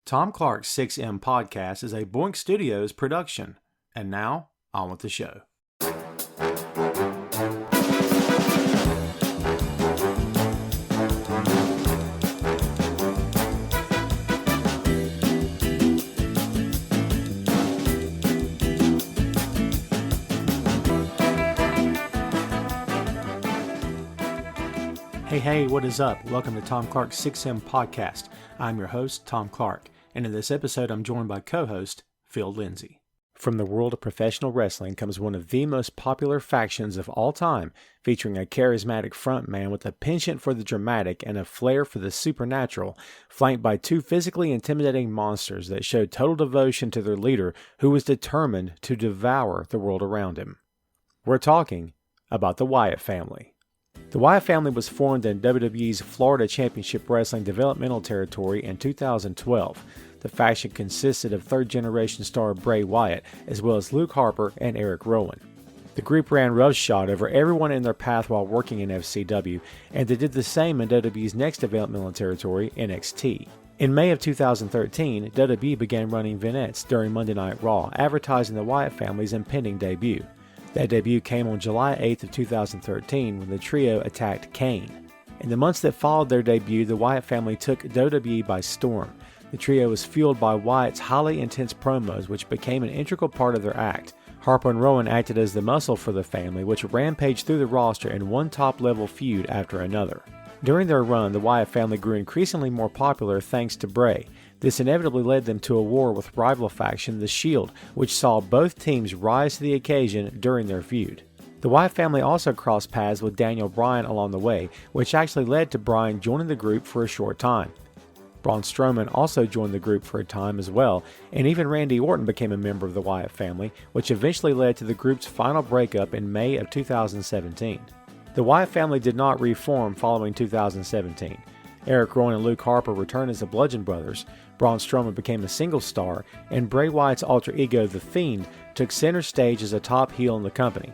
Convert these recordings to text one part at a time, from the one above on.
Tom Clark's 6M podcast is a Boink Studios production. And now, on with the show. Hey, what is up? Welcome to Tom Clark's 6M podcast. I'm your host, Tom Clark, and in this episode I'm joined by co-host Phil Lindsey. From the world of professional wrestling comes one of the most popular factions of all time, featuring a charismatic frontman with a penchant for the dramatic and a flair for the supernatural, flanked by two physically intimidating monsters that showed total devotion to their leader, who was determined to devour the world around him. We're talking about the Wyatt Family. The Wyatt Family was formed in WWE's Florida Championship Wrestling developmental territory in 2012. The faction consisted of third-generation star Bray Wyatt, as well as Luke Harper and Erick Rowan. The group ran roughshod over everyone in their path while working in FCW, and they did the same in WWE's next developmental territory, NXT. In May of 2013, WWE began running vignettes during Monday Night Raw, advertising the Wyatt family's impending debut. That debut came on July 8th of 2013 when the trio attacked Kane. In the months that followed their debut, the Wyatt family took WWE by storm. The trio was fueled by Wyatt's highly intense promos, which became an integral part of their act. Harper and Rowan acted as the muscle for the family, which rampaged through the roster in one top-level feud after another. During their run, the Wyatt family grew increasingly more popular thanks to Bray. This inevitably led them to a war with rival faction, The Shield, which saw both teams rise to the occasion during their feud. The Wyatt family also crossed paths with Daniel Bryan along the way, which actually led to Bryan joining the group for a short time. Braun Strowman also joined the group for a time as well, and even Randy Orton became a member of the Wyatt family, which eventually led to the group's final breakup in May of 2017. The Wyatt family did not reform following 2017. Erick, Rowan, and Luke Harper returned as the Bludgeon Brothers, Braun Strowman became a single star, and Bray Wyatt's alter ego, The Fiend, took center stage as a top heel in the company.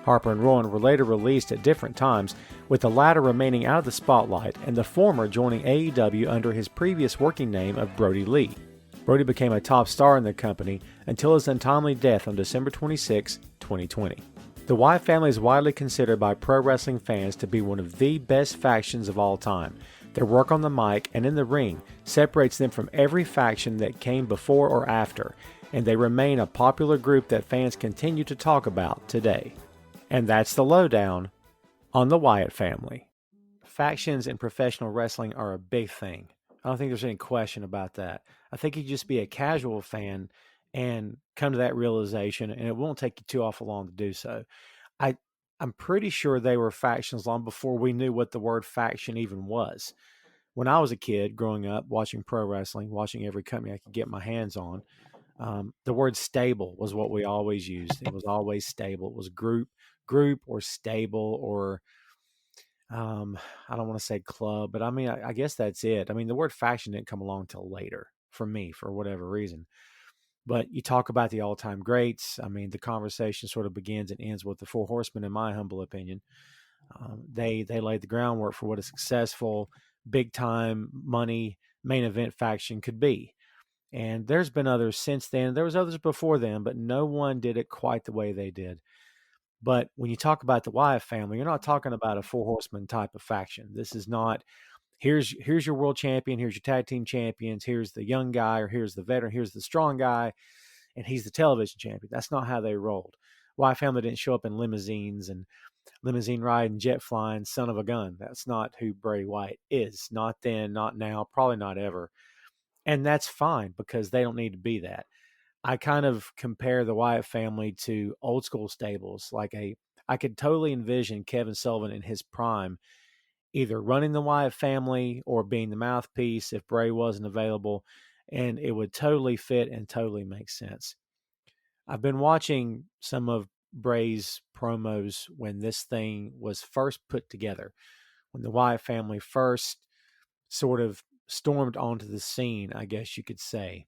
Harper and Rowan were later released at different times, with the latter remaining out of the spotlight and the former joining AEW under his previous working name of Brodie Lee. Brodie became a top star in the company until his untimely death on December 26, 2020. The Wyatt family is widely considered by pro wrestling fans to be one of the best factions of all time. Their work on the mic and in the ring separates them from every faction that came before or after, and they remain a popular group that fans continue to talk about today. And that's the lowdown on the Wyatt family. Factions in professional wrestling are a big thing. I don't think there's any question about that. I think you just be a casual fan and come to that realization, and it won't take you too awful long to do so. I'm pretty sure they were factions long before we knew what the word faction even was. When I was a kid growing up, watching pro wrestling, watching every company I could get my hands on, the word stable was what we always used. It was always stable. It was group or stable or I don't want to say club, but I mean, I guess that's it. I mean, the word faction didn't come along till later for me, for whatever reason. But you talk about the all-time greats. I mean, the conversation sort of begins and ends with the Four Horsemen, in my humble opinion. They laid the groundwork for what a successful, big-time, money, main event faction could be. And there's been others since then. There was others before them, but no one did it quite the way they did. But when you talk about the Wyatt family, you're not talking about a Four Horsemen type of faction. This is not, here's your world champion, here's your tag team champions, here's the young guy, or here's the veteran, here's the strong guy, and he's the television champion. That's not how they rolled. Wyatt family didn't show up in limousines and limousine riding, jet flying, son of a gun. That's not who Bray Wyatt is. Not then, not now, probably not ever. And that's fine because they don't need to be that. I kind of compare the Wyatt family to old school stables. I could totally envision Kevin Sullivan in his prime either running the Wyatt family or being the mouthpiece if Bray wasn't available, and it would totally fit and totally make sense. I've been watching some of Bray's promos when this thing was first put together, when the Wyatt family first sort of stormed onto the scene, I guess you could say.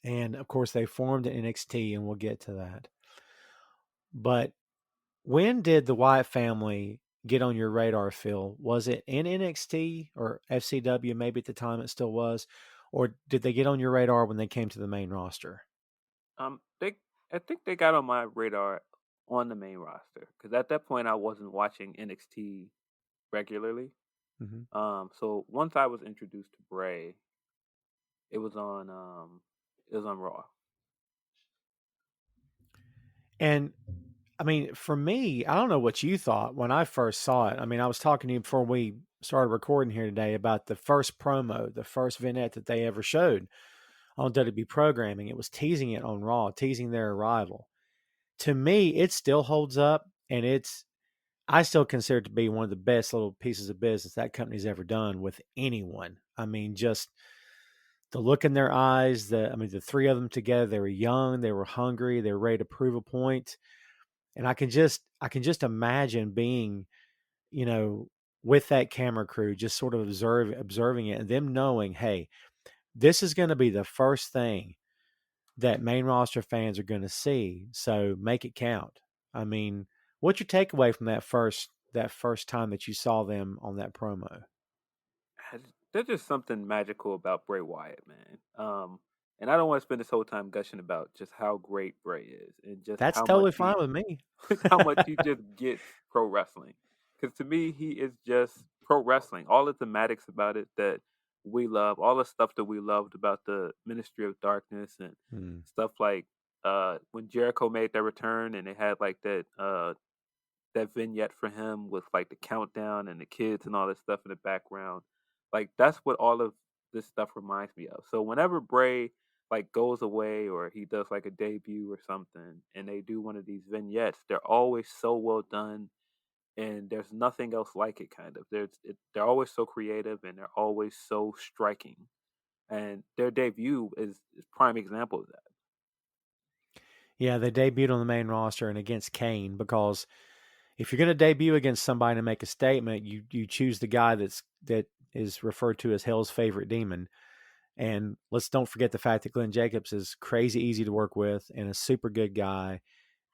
And of course, they formed in NXT, and we'll get to that. But when did the Wyatt family get on your radar, Phil? Was it in NXT or FCW? Maybe at the time it still was. or did they get on your radar when they came to the main roster? They I think they got on my radar on the main roster because at that point I wasn't watching NXT regularly. Hmm. So once I was introduced to Bray, it was on Raw. And I mean, for me, I don't know what you thought when I first saw it. I mean, I was talking to you before we started recording here today about the first promo, the first vignette that they ever showed on WWE programming. It was teasing it on Raw, teasing their arrival. To me, it still holds up, and I still consider it to be one of the best little pieces of business that company's ever done with anyone. I mean, just the look in their eyes, the three of them together, they were young, they were hungry, they were ready to prove a point. And I can just imagine being, you know, with that camera crew, just sort of observing it and them knowing, hey, this is going to be the first thing that main roster fans are going to see. So make it count. I mean, what's your takeaway from that first time that you saw them on that promo? There's just something magical about Bray Wyatt, man. And I don't want to spend this whole time gushing about just how great Bray is and just That's how much totally fine he with me. how much he just gets pro wrestling. Because to me, he is just pro wrestling. All the thematics about it that we love, all the stuff that we loved about the Ministry of Darkness and Hmm. stuff like when Jericho made their return and they had like that vignette for him with like the countdown and the kids and all that stuff in the background. Like that's what all of this stuff reminds me of. So whenever Bray like goes away or he does like a debut or something and they do one of these vignettes, they're always so well done and there's nothing else like it kind of. They're always so creative and they're always so striking. And their debut is prime example of that. Yeah, they debuted on the main roster and against Kane because if you're going to debut against somebody to make a statement, you choose the guy that is referred to as Hell's favorite demon. And let's don't forget the fact that Glenn Jacobs is crazy easy to work with and a super good guy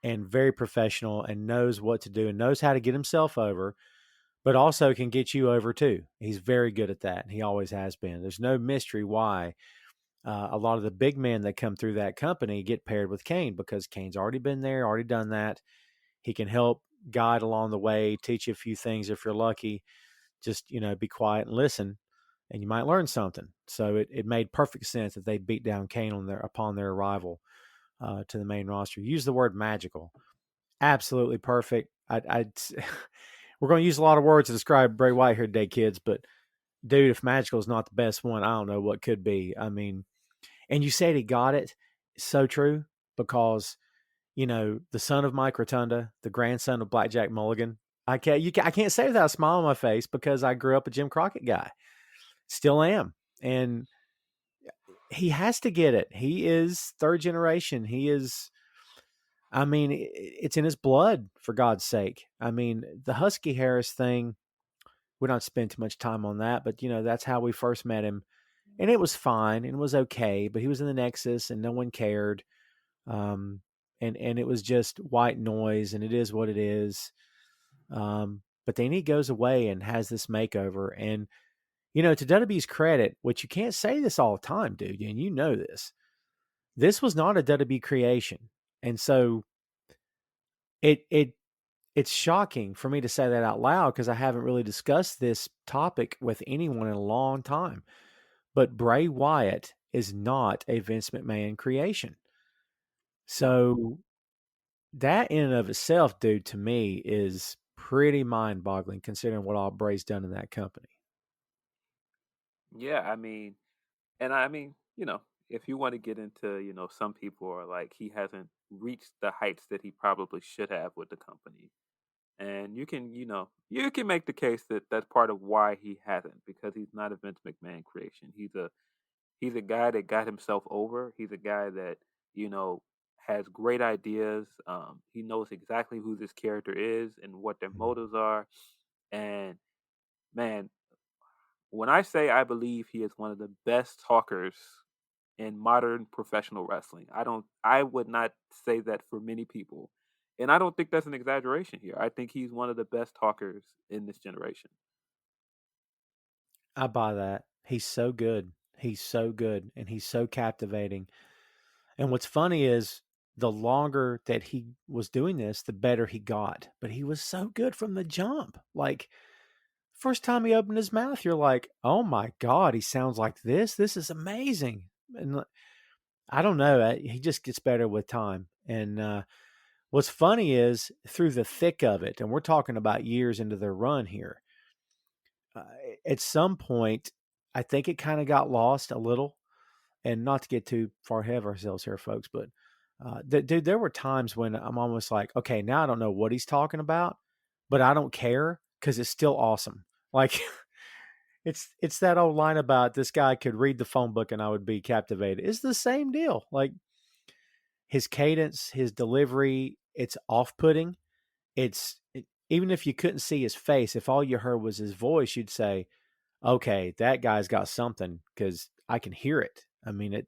and very professional and knows what to do and knows how to get himself over, but also can get you over too. He's very good at that. And he always has been. There's no mystery why a lot of the big men that come through that company get paired with Kane because Kane's already been there, already done that. He can help guide along the way, teach you a few things if you're lucky. Just, be quiet and listen, and you might learn something. So it made perfect sense that they beat down Kane upon their arrival to the main roster. Use the word magical. Absolutely perfect. We're going to use a lot of words to describe Bray Wyatt here today, kids, but dude, if magical is not the best one, I don't know what could be. I mean, and you said he got it. So true because the son of Mike Rotunda, the grandson of Blackjack Mulligan. I can't say without a smile on my face because I grew up a Jim Crockett guy. Still am. And he has to get it. He is third generation. He is, I mean, it's in his blood, for God's sake. I mean, the Husky Harris thing, we don't spend too much time on that, but, that's how we first met him. And it was fine and it was okay, but he was in the Nexus and no one cared. And it was just white noise, and it is what it is. But then he goes away and has this makeover. And, to WWE's credit, which you can't say this all the time, dude, and you know this was not a WWE creation. And so it's shocking for me to say that out loud because I haven't really discussed this topic with anyone in a long time. But Bray Wyatt is not a Vince McMahon creation. No. So that in and of itself, dude, to me is pretty mind boggling considering what all Bray's done in that company. Yeah, I mean, if you want to get into, some people are like he hasn't reached the heights that he probably should have with the company. And you can make the case that that's part of why he hasn't because he's not a Vince McMahon creation. He's a guy that got himself over. He's a guy that, you know, has great ideas. He knows exactly who this character is and what their Mhm. motives are. And man, when I say I believe he is one of the best talkers in modern professional wrestling, I would not say that for many people. And I don't think that's an exaggeration here. I think he's one of the best talkers in this generation. I buy that. He's so good. He's so good and he's so captivating. And what's funny is the longer that he was doing this, the better he got. But he was so good from the jump. Like, first time he opened his mouth, you're like, oh my God, he sounds like this. This is amazing. And I don't know. He just gets better with time. And what's funny is through the thick of it, and we're talking about years into their run here, uh, at some point, I think it kind of got lost a little. And not to get too far ahead of ourselves here, folks, but dude, there were times when I'm almost like, okay, now I don't know what he's talking about, but I don't care because it's still awesome. Like it's that old line about this guy could read the phone book and I would be captivated. It's the same deal. Like his cadence, his delivery, it's off-putting. Even if you couldn't see his face, if all you heard was his voice, you'd say, okay, that guy's got something because I can hear it. I mean,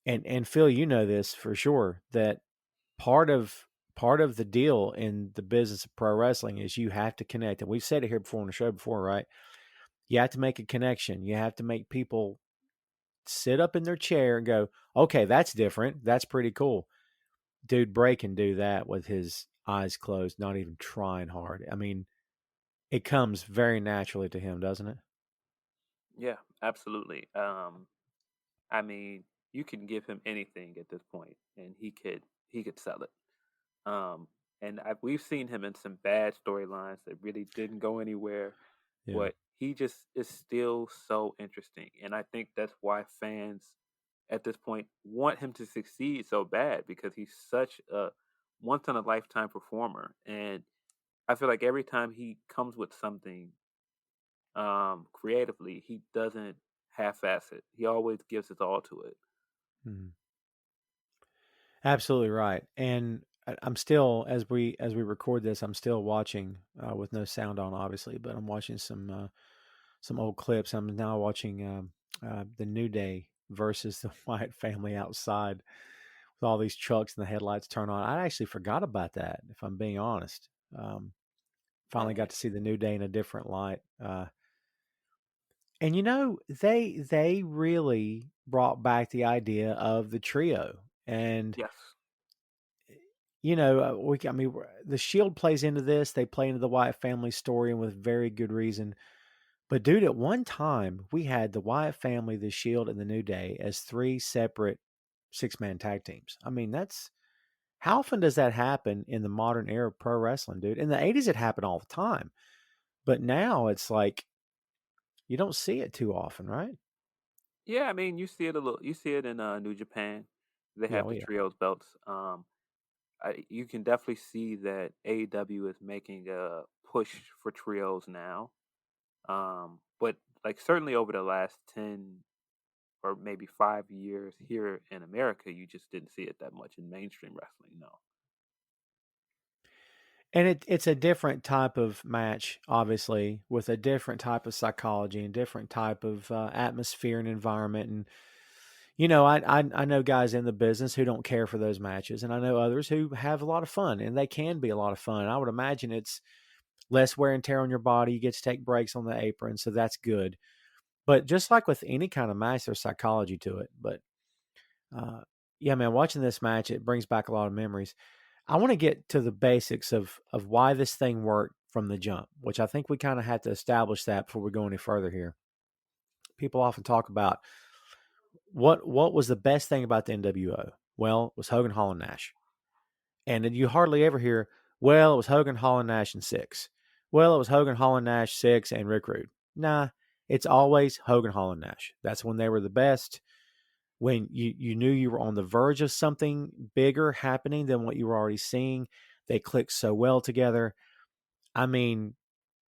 and Phil, you know this for sure, that part of the deal in the business of pro wrestling is you have to connect. And we've said it here before on the show before, right? You have to make a connection. You have to make people sit up in their chair and go, okay, that's different. That's pretty cool. Dude, Bray can do that with his eyes closed, not even trying hard. I mean, it comes very naturally to him, doesn't it? Yeah, absolutely. I mean, you can give him anything at this point, and he could sell it. Um, and we've seen him in some bad storylines that really didn't go anywhere, Yeah. but he just is still so interesting, and I think that's why fans at this point want him to succeed so bad because he's such a once in a lifetime performer, and I feel like every time he comes with something creatively, he doesn't half-ass it. He always gives his all to it. Mhm. Absolutely right. And I'm still, as we record this, I'm still watching with no sound on, obviously, but I'm watching some old clips. I'm now watching the New Day versus the Wyatt family outside with all these trucks and the headlights turn on. I actually forgot about that, if I'm being honest. Finally Man, got to see the New Day in a different light. And you know, they really brought back the idea of the trio. And yes. I mean, the Shield plays into this. They play into the Wyatt family story, and with very good reason. But dude, at one time we had the Wyatt family, the Shield, and the New Day as three separate six-man tag teams. I mean, that's how often does that happen in the modern era of pro wrestling, dude? In the '80s, it happened all the time, but now it's like you don't see it too often, right? Yeah, I mean, you see it a little. You see it in New Japan. They Yeah, have oh the yeah. trios belts. You can definitely see that AEW is making a push for trios now. But like certainly over the last 10 or maybe 5 years here in America, you just didn't see it that much in mainstream wrestling. No. And it's a different type of match, obviously, with a different type of psychology and different type of atmosphere and environment. And I know guys in the business who don't care for those matches, and I know others who have a lot of fun, and they can be a lot of fun. I would imagine it's less wear and tear on your body. You get to take breaks on the apron, so that's good. But just like with any kind of match, there's psychology to it. But uh, yeah, man, watching this match, it brings back a lot of memories. I want to get to the basics of why this thing worked from the jump, which I think we kind of have to establish that before we go any further here. People often talk about what was the best thing about the NWO. Well, it was Hogan, Hall, and Nash, and you hardly ever hear, well, it was Hogan, Hall, and Nash and six. Well, it was Hogan, Hall, and Nash, six, and Rick Rude. Nah, it's always Hogan, Hall, and Nash. That's when they were the best. When you knew you were on the verge of something bigger happening than what you were already seeing. They clicked so well together. I mean,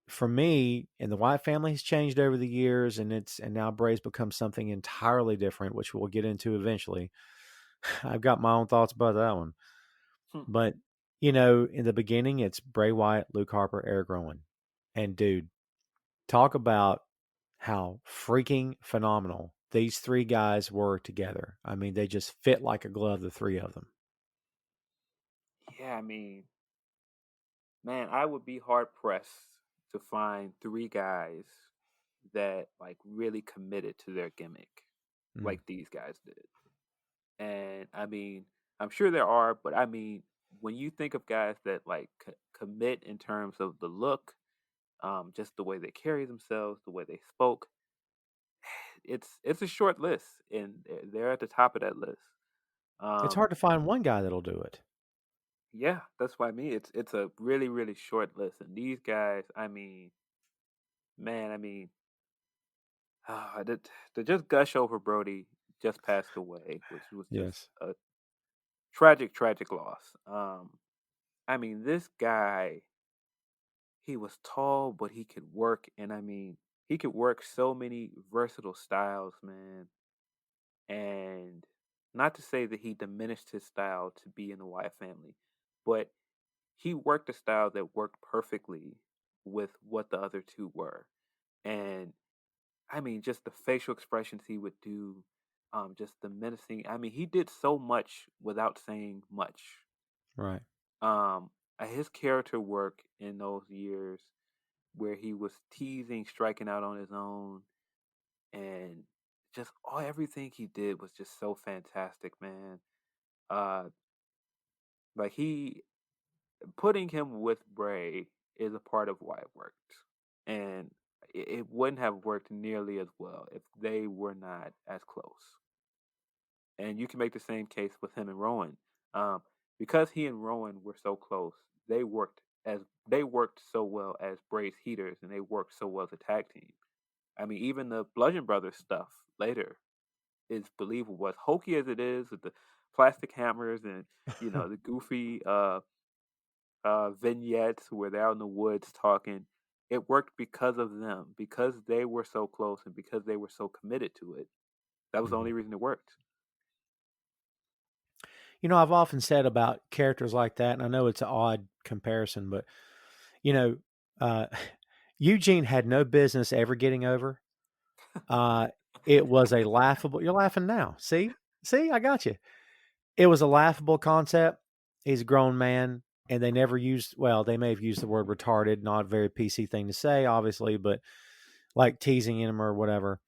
for me, and the Wyatt family has changed over the years, and now Bray's become something entirely different, which we'll get into eventually. I've got my own thoughts about that one. Hmm. But, in the beginning, it's Bray Wyatt, Luke Harper, Erick Rowan. And dude, talk about how freaking phenomenal these three guys were together. I mean, they just fit like a glove, the three of them. Yeah, I mean, man, I would be hard pressed to find three guys that like really committed to their gimmick Mm. like these guys did. And I mean, I'm sure there are, but I mean, when you think of guys that like commit in terms of the look, just the way they carry themselves, the way they spoke, it's a short list, and they're at the top of that list. It's Um, hard to find one guy that'll do it. yeah, that's what I mean. It's a really really short list, and these guys, I mean, man, I mean, to just gush over Brody just passed away, which was just Yes. a tragic tragic loss. I mean, this guy, he was tall, but he could work, and I mean, he could work so many versatile styles, man. And not to say that he diminished his style to be in the Wyatt family, but he worked a style that worked perfectly with what the other two were. And I mean, just the facial expressions he would do, just the menacing. I mean, he did so much without saying much. Right. Um, his character work in those years where he was teasing, striking out on his own, and just everything he did was just so fantastic, man. Uh, like he putting him with Bray is a part of why it worked, and it wouldn't have worked nearly as well if they were not as close. And you can make the same case with him and Rowan, um, because he and Rowan were so close. They worked they worked so well as Bray's heaters, and they worked so well as a tag team. I mean, even the Bludgeon Brothers stuff later is believable. As hokey as it is with the plastic hammers and the goofy vignettes where they're out in the woods talking, it worked because of them, because they were so close and because they were so committed to it. That was the Mhm. only reason it worked. I've often said about characters like that, and I know it's an odd comparison, but you know, uh, Eugene had no business ever getting over. Uh, it was a laughable. You're laughing now. See, I got you. It was a laughable concept. He's a grown man, and they never used. Well, they may have used the word retarded, not a very PC thing to say, obviously, but like teasing him or whatever.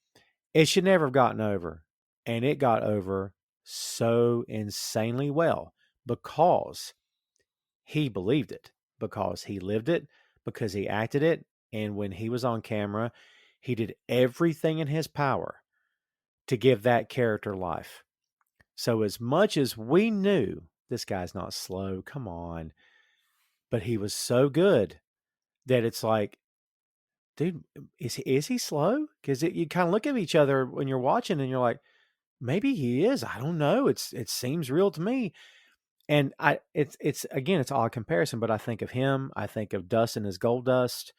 It should never have gotten over, and it got over so insanely well because he believed it, because he lived it, because he acted it. And when he was on camera, he did everything in his power to give that character life. So, as much as we knew this guy's not slow, come on, but he was so good that it's like, dude, is he slow? Because you kind of look at each other when you're watching and you're like, maybe he is. I don't know. It seems real to me. And it's again, it's an odd comparison, but I think of him. I think of Dustin as Gold Dust,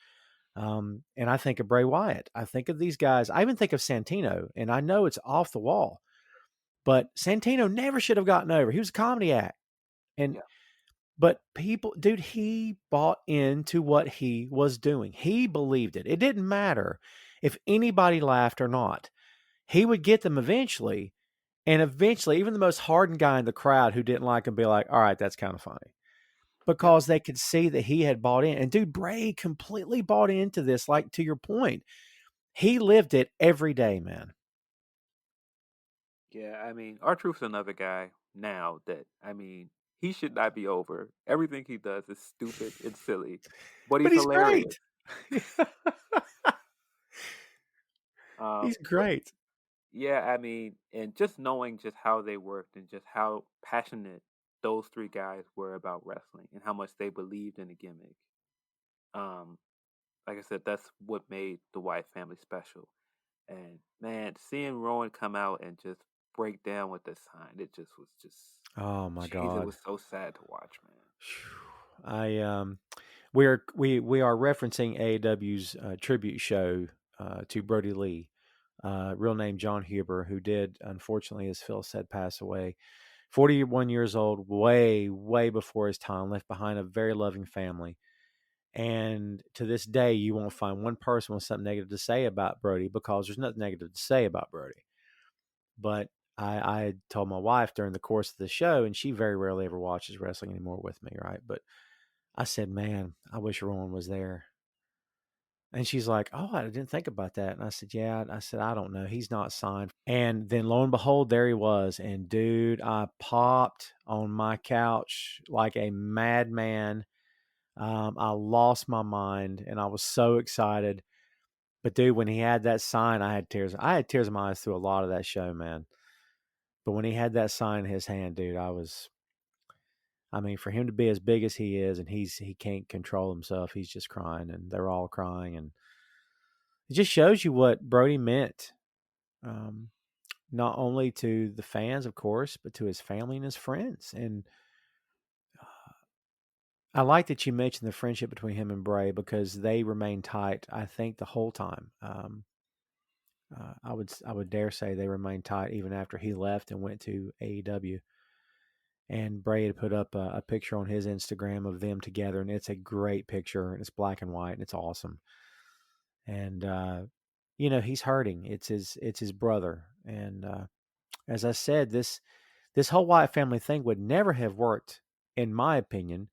and I think of Bray Wyatt. I think of these guys. I even think of Santino, and I know it's off the wall, but Santino never should have gotten over. He was a comedy act, and Yeah, but people, dude, he bought into what he was doing. He believed it. It didn't matter if anybody laughed or not. He would get them eventually. And eventually, even the most hardened guy in the crowd who didn't like him be like, all right, that's kind of funny. yeah, Because they could see that he had bought in. And dude, Bray completely bought into this. Like, to your point, he lived it every day, man. yeah. I mean, R-Truth's another guy now that I mean, he should not be over. Everything he does is stupid and silly, but But he's he's hilarious. great. Um, He's but great. yeah, I mean, and just knowing just how they worked and just how passionate those three guys were about wrestling and how much they believed in the gimmick. Um, like I said, that's what made the Wyatt family special. And man, seeing Rowan come out and just break down with the sign, it just was just, Oh my jeez, it God. was so sad to watch, man. I we are referencing AEW's tribute show to Brodie Lee, real name John Huber, who did unfortunately, as Phil said, pass away. 41 years old, way way before his time, left behind a very loving family. And to this day, you won't find one person with something negative to say about Brodie because there's nothing negative to say about Brodie. But I told my wife during the course of the show, and she very rarely ever watches wrestling anymore with me, right? But I said, man, I wish Rowan was there. And she's like, "Oh, I didn't think about that." And I said, "Yeah." I said, "I don't know. He's not signed." And then lo and behold, there he was. And dude, I popped on my couch like a madman. I lost my mind and I was so excited. But dude, when he had that sign, I had tears. I had tears in my eyes through a lot of that show, man. But when he had that sign in his hand, dude, I mean, for him to be as big as he is and he can't control himself, he's just crying and they're all crying. And it just shows you what Brodie meant. Um, Not only to the fans, of course, but to his family and his friends. And I like that you mentioned the friendship between him and Bray because they remained tight, I think, the whole time. I would dare say they remained tight even after he left and went to AEW. And Bray had put up a picture on his Instagram of them together, and it's a great picture, and it's black and white, and it's awesome. And he's hurting. It's his brother, and as I said, this whole Wyatt family thing would never have worked, in my opinion,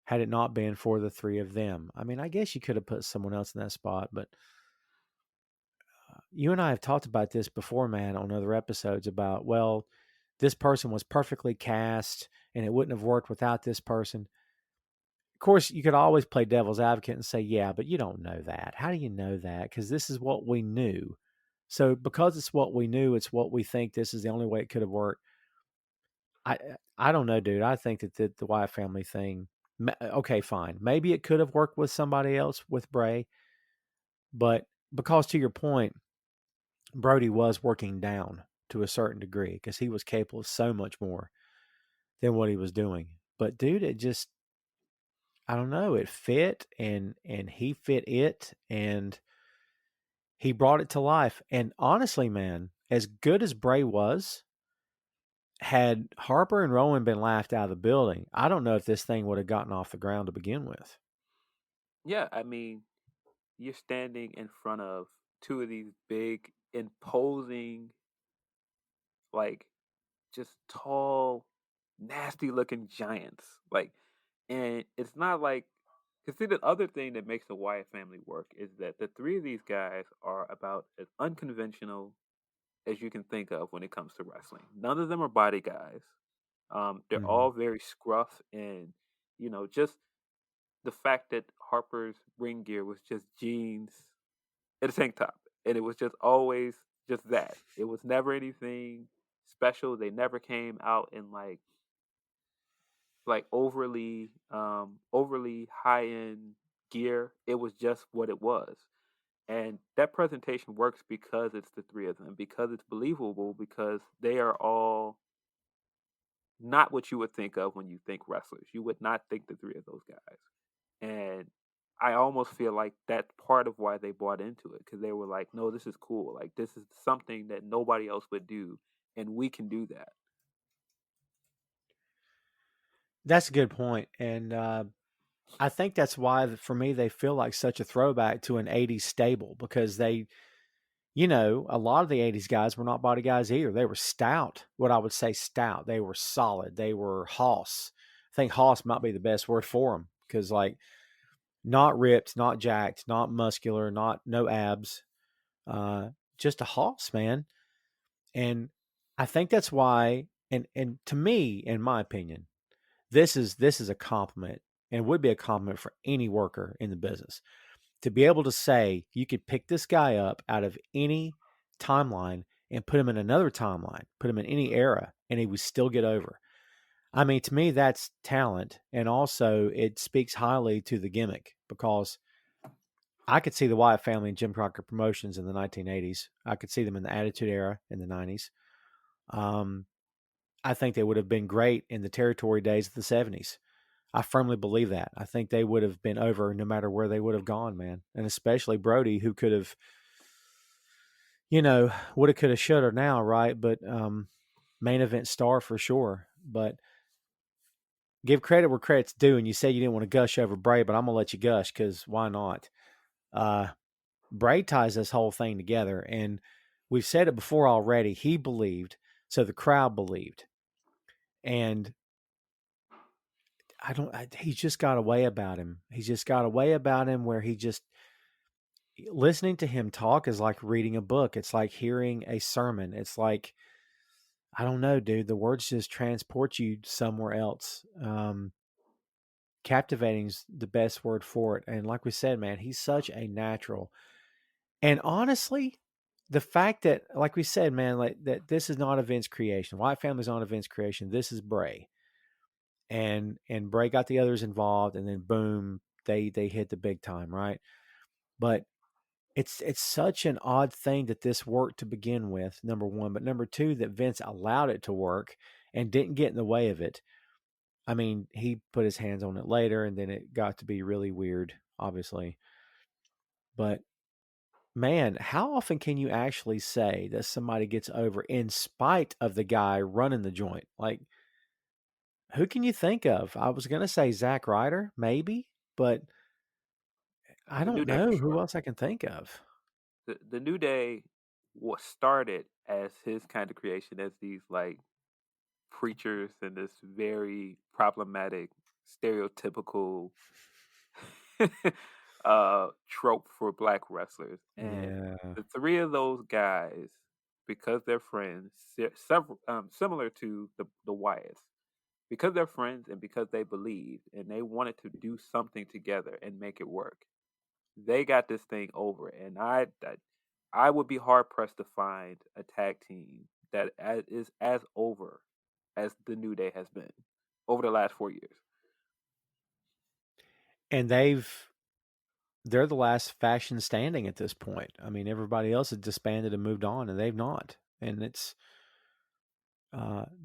had it not been for the three of them. I mean, I guess you could have put someone else in that spot, but you and I have talked about this before, man, on other episodes about, well, this person was perfectly cast and it wouldn't have worked without this person. Of course, you could always play devil's advocate and say, yeah, but you don't know that. How do you know that? Because this is what we knew. So because it's what we knew, it's what we think this is the only way it could have worked. I don't know, dude. I think that the Wyatt family thing, okay, fine. Maybe it could have worked with somebody else with Bray, but because to your point, Brodie was working down to a certain degree because he was capable of so much more than what he was doing. But dude, it just, I don't know, it fit and he fit it and he brought it to life. And honestly, man, as good as Bray was, had Harper and Rowan been laughed out of the building, I don't know if this thing would have gotten off the ground to begin with. Yeah, I mean, you're standing in front of two of these big, imposing, like just tall, nasty looking giants. Like, and it's not like, because see, the other thing that makes the Wyatt family work is that the three of these guys are about as unconventional as you can think of when it comes to wrestling. None of them are body guys. They're Mm-hmm. all very scruff and, just the fact that Harper's ring gear was just jeans and a tank top. And it was just always just that. It was never anything special. They never came out in like overly high end gear. It was just what it was. And that presentation works because it's the three of them, because it's believable, because they are all not what you would think of when you think wrestlers. You would not think the three of those guys. And I almost feel like that's part of why they bought into it, because they were like, no, this is cool. Like, this is something that nobody else would do, and we can do that. That's a good point. And I think that's why, for me, they feel like such a throwback to an 80s stable because they, a lot of the 80s guys were not body guys either. They were stout, what I would say stout. They were solid. They were hoss. I think hoss might be the best word for them because, like, not ripped, not jacked, not muscular, no abs, uh, just a hoss, man. And I think that's why, and to me, in my opinion, this is a compliment and would be a compliment for any worker in the business to be able to say you could pick this guy up out of any timeline and put him in another timeline, put him in any era, and he would still get over. I mean, to me, that's talent. And also, it speaks highly to the gimmick because I could see the Wyatt family and Jim Crockett Promotions in the 1980s. I could see them in the Attitude Era in the 90s. Um, I think they would have been great in the territory days of the 70s. I firmly believe that. I think they would have been over no matter where they would have gone, man. And especially Brodie, who could have, woulda, coulda, shoulda now, right? But main event star for sure. But give credit where credit's due. And you said you didn't want to gush over Bray, but I'm gonna let you gush because why not? Uh, Bray ties this whole thing together, and we've said it before already. He believed, so the crowd believed, and he's just got a way about him. He's just got a way about him where he just listening to him talk is like reading a book. It's like hearing a sermon. It's like, I don't know, dude. The words just transport you somewhere else. Captivating's the best word for it. And like we said, man, he's such a natural. And honestly, the fact that, like we said, man, like that this is not a Vince creation. Wyatt Family's not a Vince creation. This is Bray. And Bray got the others involved, and then boom, they hit the big time, right? But it's such an odd thing that this worked to begin with, number one, but number two, that Vince allowed it to work and didn't get in the way of it. I mean, he put his hands on it later, and then it got to be really weird, obviously. But man, how often can you actually say that somebody gets over in spite of the guy running the joint? Like, who can you think of? I was going to say Zack Ryder, maybe, but I The New don't Day for know who sure. else I can think of. The New Day was started as his kind of creation, as these like preachers and this very problematic, stereotypical trope for black wrestlers. And Yeah. the three of those guys, because they're friends, several similar to the Wyatts, because they're friends and because they believed and they wanted to do something together and make it work, they got this thing over. And I would be hard pressed to find a tag team that is as over as the New Day has been over the last 4 years. And they're the last faction standing at this point. I mean, everybody else has disbanded and moved on, and they've not. And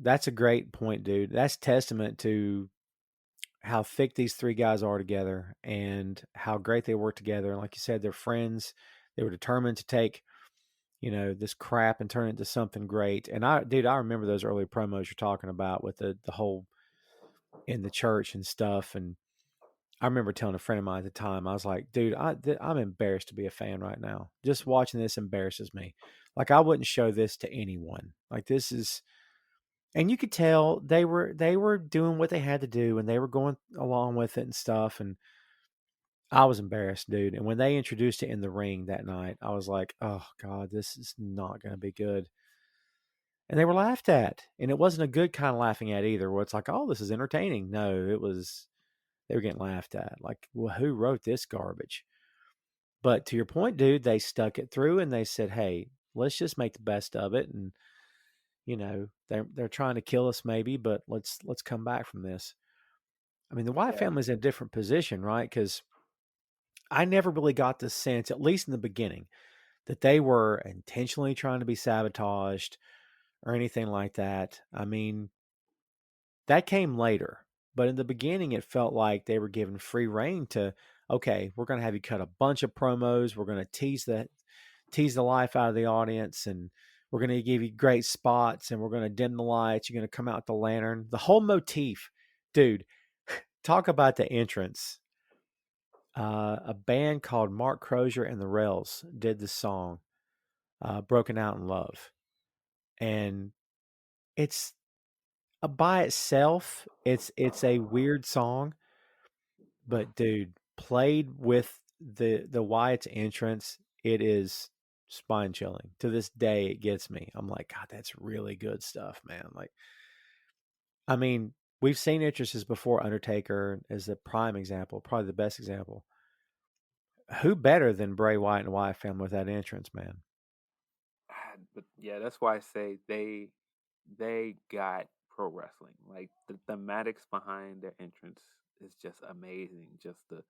that's a great point, dude. That's testament to how thick these three guys are together and how great they work together. And like you said, they're friends. They were determined to take, this crap and turn it into something great. And I remember those early promos you're talking about with the whole in the church and stuff. And I remember telling a friend of mine at the time, I was like, dude, I'm embarrassed to be a fan right now. Just watching this embarrasses me. Like, I wouldn't show this to anyone. Like, this is, and you could tell they were doing what they had to do, and they were going along with it and stuff. And I was embarrassed, dude. And when they introduced it in the ring that night, I was like, oh God, this is not going to be good. And they were laughed at, and it wasn't a good kind of laughing at either, where it's like, oh, this is entertaining. No, they were getting laughed at. Like, well, who wrote this garbage? But to your point, dude, they stuck it through and they said, hey, let's just make the best of it. And, they're trying to kill us maybe, but let's come back from this. I mean, the Wyatt Yeah, family's in a different position, right? Because I never really got the sense, at least in the beginning, that they were intentionally trying to be sabotaged or anything like that. I mean, that came later. But in the beginning, it felt like they were given free reign to, okay, we're going to have you cut a bunch of promos. We're going to tease the life out of the audience, and we're going to give you great spots, and we're going to dim the lights. You're going to come out with the lantern. The whole motif, dude. Talk about the entrance. A band called Mark Crozier and the Rails did the song "Broken Out in Love," and it's by itself, it's a weird song, but dude, played with the Wyatt's entrance, it is spine chilling. To this day, it gets me. I'm like, God, that's really good stuff, man. Like, I mean, we've seen entrances before. Undertaker is the prime example, probably the best example. Who better than Bray Wyatt and Wyatt family with that entrance, man? but yeah, that's why I say they got pro wrestling. Like the thematics behind their entrance is just amazing. Just the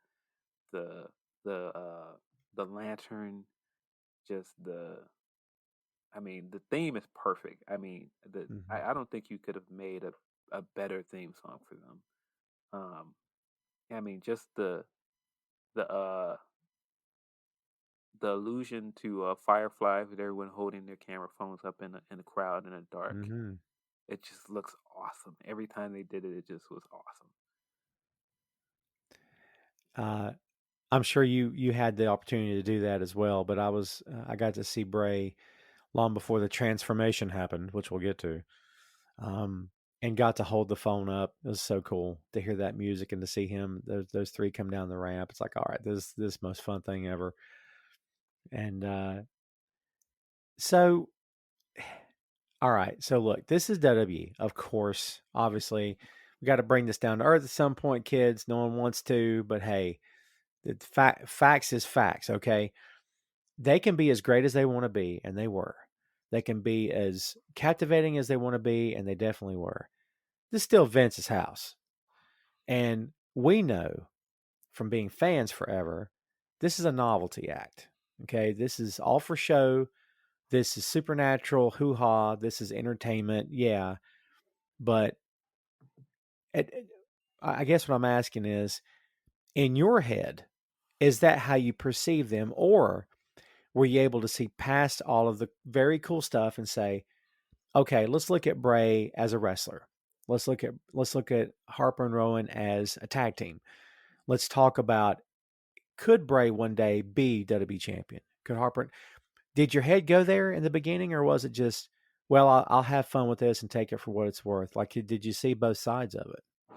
the uh the lantern, just I mean, the theme is perfect. I mean, Hmm. I don't think you could have made a better theme song for them. Um, I mean, just the uh the allusion to Firefly with everyone holding their camera phones up in the crowd in the dark. Hmm. It just looks awesome. Every time they did it, it just was awesome. Uh, I'm sure you had the opportunity to do that as well, but I got to see Bray long before the transformation happened, which we'll get to. Um, and got to hold the phone up. It was so cool to hear that music and to see him those three come down the ramp. It's like, all right, this is the most fun thing ever. And so, all right. So look, this is WWE, of course. Obviously, we got to bring this down to earth at some point, kids. No one wants to, but hey, the facts is facts. Okay, they can be as great as they want to be, and they were. They can be as captivating as they want to be, and they definitely were. This is still Vince's house, and we know from being fans forever, this is a novelty act. Okay, this is all for show. This is supernatural hoo ha. This is entertainment. Yeah, but I guess what I'm asking is, in your head, is that how you perceive them, or were you able to see past all of the very cool stuff and say, okay, let's look at Bray as a wrestler. Let's look at Harper and Rowan as a tag team. Let's talk about, could Bray one day be WWE champion? Could Harper? Did your head go there in the beginning, or was it just, well, I'll have fun with this and take it for what it's worth? Like, did you see both sides of it?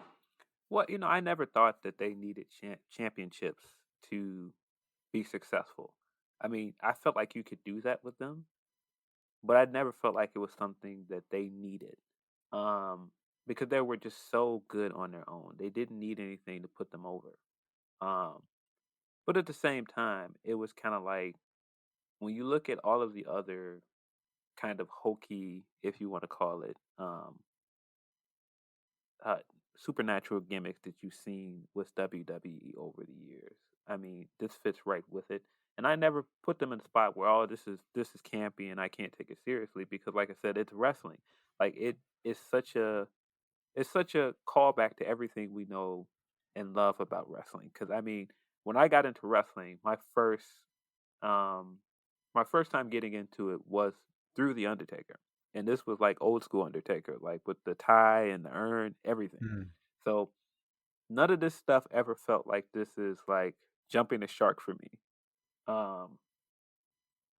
Well, I never thought that they needed championships to be successful. I mean, I felt like you could do that with them, but I never felt like it was something that they needed. Um, because they were just so good on their own. They didn't need anything to put them over. Um, but at the same time, it was kind of like when you look at all of the other kind of hokey, if you want to call it, uh, supernatural gimmicks that you've seen with WWE over the years. I mean, this fits right with it. And I never put them in a spot where, oh, this is campy and I can't take it seriously because, like I said, it's wrestling. Like it's such a callback to everything we know and love about wrestling. Because I mean, when I got into wrestling, um my first time getting into it was through the Undertaker, and this was like old school Undertaker, like with the tie and the urn, everything. Mm. So none of this stuff ever felt like this is like jumping the shark for me. Um,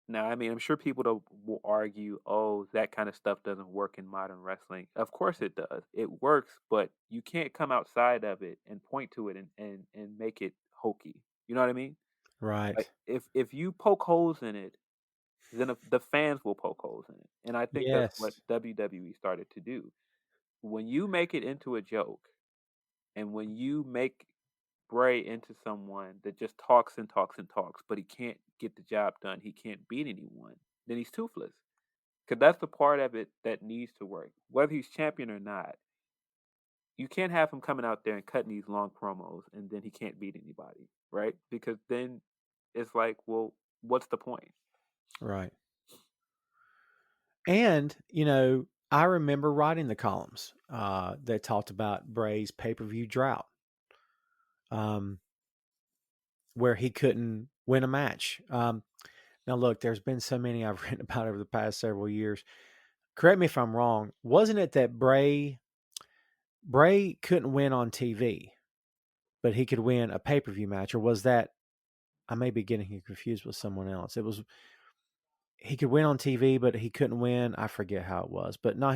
Now, I mean, I'm sure people will argue, oh, that kind of stuff doesn't work in modern wrestling. Of course it does. It works, but you can't come outside of it and point to it and make it hokey. You know what I mean? Right. Like if you poke holes in it, then the fans will poke holes in it. And I think that's what Yes. WWE started to do. When you make it into a joke and when you make Bray into someone that just talks and talks and talks, but he can't get the job done, he can't beat anyone, then he's toothless. Because that's the part of it that needs to work. Whether he's champion or not, you can't have him coming out there and cutting these long promos and then he can't beat anybody, right? Because then it's like, well, what's the point? Right. And, I remember writing the columns that talked about Bray's pay-per-view drought, um, where he couldn't win a match. Now, look, there's been so many I've written about over the past several years. Correct me if I'm wrong. Wasn't it that Bray couldn't win on TV, but he could win a pay-per-view match? Or was that, I may be getting him confused with someone else. It was, he could win on TV, but he couldn't win. I forget how it was. But no,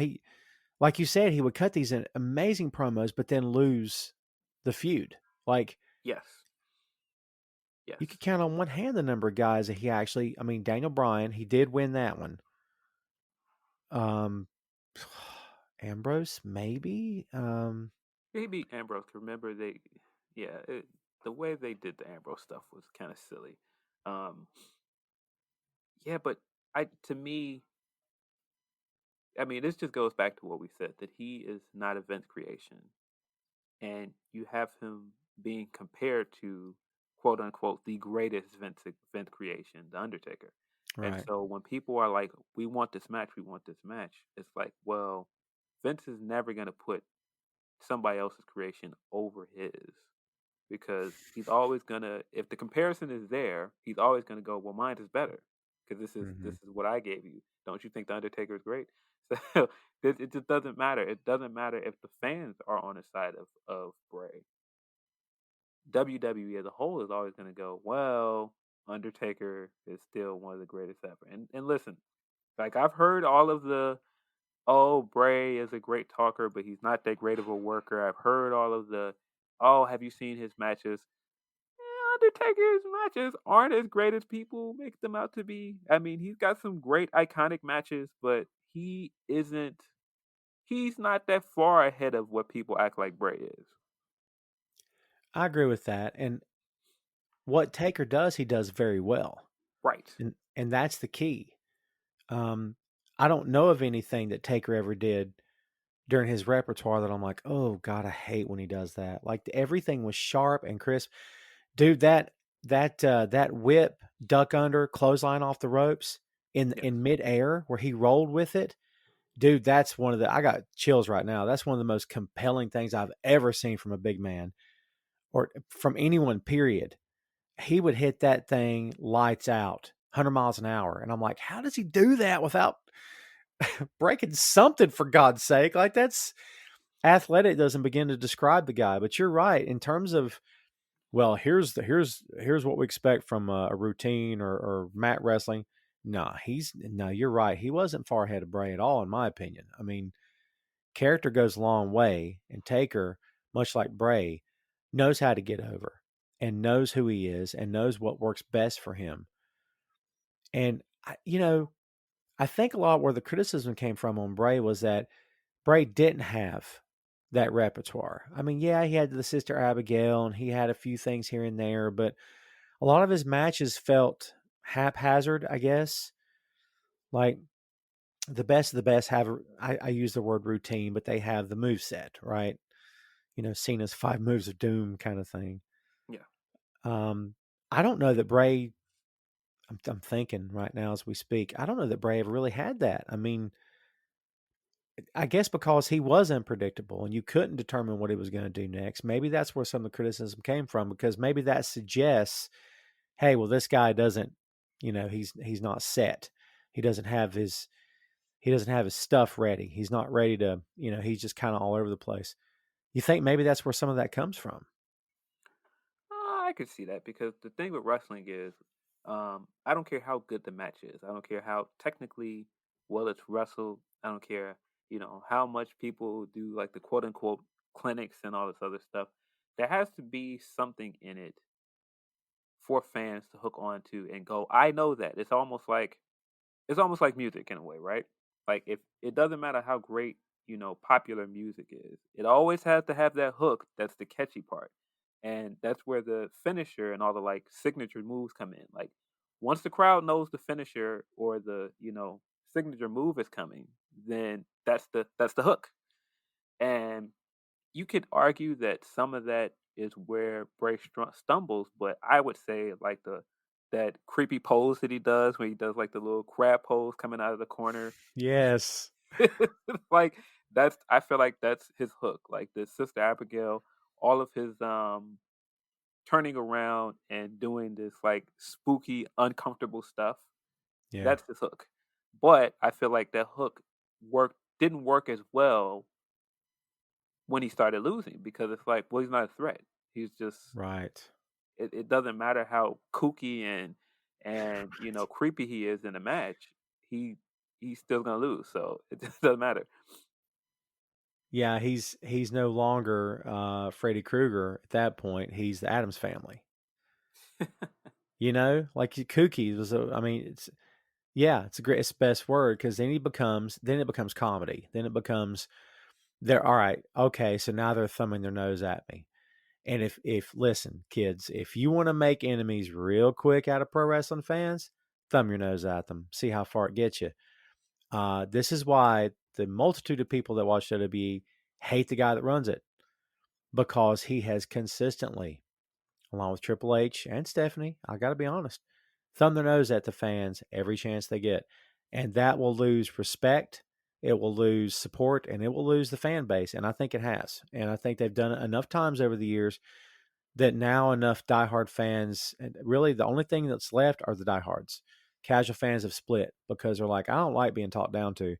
like you said, he would cut these amazing promos, but then lose the feud. Like, Yes. Yes. you could count on one hand the number of guys that he actually, I mean, Daniel Bryan, he did win that one. Um, Ambrose, maybe. Yeah, he beat Ambrose. Remember, yeah, the way they did the Ambrose stuff was kind of silly. Um, yeah, but to me, I mean, this just goes back to what we said that he is not event creation, and you have him being compared to quote unquote the greatest event creation, the Undertaker. And Right. so when people are like, "We want this match, we want this match," it's like, well, Vince is never gonna put somebody else's creation over his because he's always gonna. If the comparison is there, he's always gonna go, "Well, mine is better because this Mm-hmm. is what I gave you. Don't you think the Undertaker is great?" So it just doesn't matter. It doesn't matter if the fans are on the side of Bray. WWE as a whole is always going to go, well, Undertaker is still one of the greatest ever. And listen, like I've heard all of the, oh, Bray is a great talker, but he's not that great of a worker. I've heard all of the, oh, have you seen his matches? Undertaker's matches aren't as great as people make them out to be. I mean, he's got some great iconic matches, but he isn't. He's not that far ahead of what people act like Bray is. I agree with that. And what Taker does, he does very well. Right. And that's the key. I don't know of anything that Taker ever did during his repertoire that I'm like, oh God, I hate when he does that. Like everything was sharp and crisp. Dude, that whip, duck under, clothesline off the ropes in Yes. midair where he rolled with it. Dude, that's one of the I got chills right now. That's one of the most compelling things I've ever seen from a big man or from anyone, period. He would hit that thing lights out, 100 miles an hour. And I'm like, how does he do that without breaking something, for God's sake? Like that's athletic doesn't begin to describe the guy, but you're right. In terms of, well, here's what we expect from a routine or mat wrestling. No, you're right. He wasn't far ahead of Bray at all, in my opinion. I mean, character goes a long way, and Taker, much like Bray, knows how to get over and knows who he is and knows what works best for him. And I think a lot where the criticism came from on Bray was that Bray didn't have that repertoire. I mean, yeah, he had the Sister Abigail and he had a few things here and there, but a lot of his matches felt haphazard, I guess. Like the best of the best have, I use the word routine, but they have the move set, right? Cena's 5 moves of doom kind of thing. Yeah. I don't know that Bray, I'm thinking right now as we speak, I don't know that Bray ever really had that. I mean, I guess because he was unpredictable and you couldn't determine what he was going to do next. Maybe that's where some of the criticism came from, because maybe that suggests, hey, well, this guy doesn't, he's not set. He doesn't have his stuff ready. He's not ready to, he's just kind of all over the place. You think maybe that's where some of that comes from? I could see that because the thing with wrestling is, I don't care how good the match is. I don't care how technically well it's wrestled. I don't care, how much people do like the quote unquote clinics and all this other stuff. There has to be something in it for fans to hook on to and go, I know that. It's almost like music in a way, right? Like if it doesn't matter how great, popular music is, it always has to have that hook that's the catchy part. And that's where the finisher and all the like signature moves come in. Like once the crowd knows the finisher or the, signature move is coming, then that's the hook. And you could argue that some of that is where Bray stumbles, but I would say like that creepy pose that he does when he does like the little crab pose coming out of the corner. Yes. Like I feel like that's his hook. Like the Sister Abigail, all of his turning around and doing this like spooky, uncomfortable stuff. Yeah. That's his hook. But I feel like that hook didn't work as well when he started losing because it's like, well, he's not a threat. He's just right. It doesn't matter how kooky and creepy he is in a match. He's still gonna lose, so it just doesn't matter. Yeah, he's no longer Freddy Krueger at that point. He's the Addams Family. Like kooky was. It's it's the best word, because then it becomes comedy. Then it becomes they're all right. Okay, so now they're thumbing their nose at me. And if listen, kids, if you want to make enemies real quick out of pro wrestling fans, thumb your nose at them. See how far it gets you. This is why the multitude of people that watch WWE hate the guy that runs it, because he has consistently, along with Triple H and Stephanie, I got to be honest, thumb their nose at the fans every chance they get. And that will lose respect. It will lose support, and it will lose the fan base. And I think it has. And I think they've done it enough times over the years that now enough diehard fans, and really the only thing that's left are the diehards. Casual fans have split because they're like, I don't like being talked down to.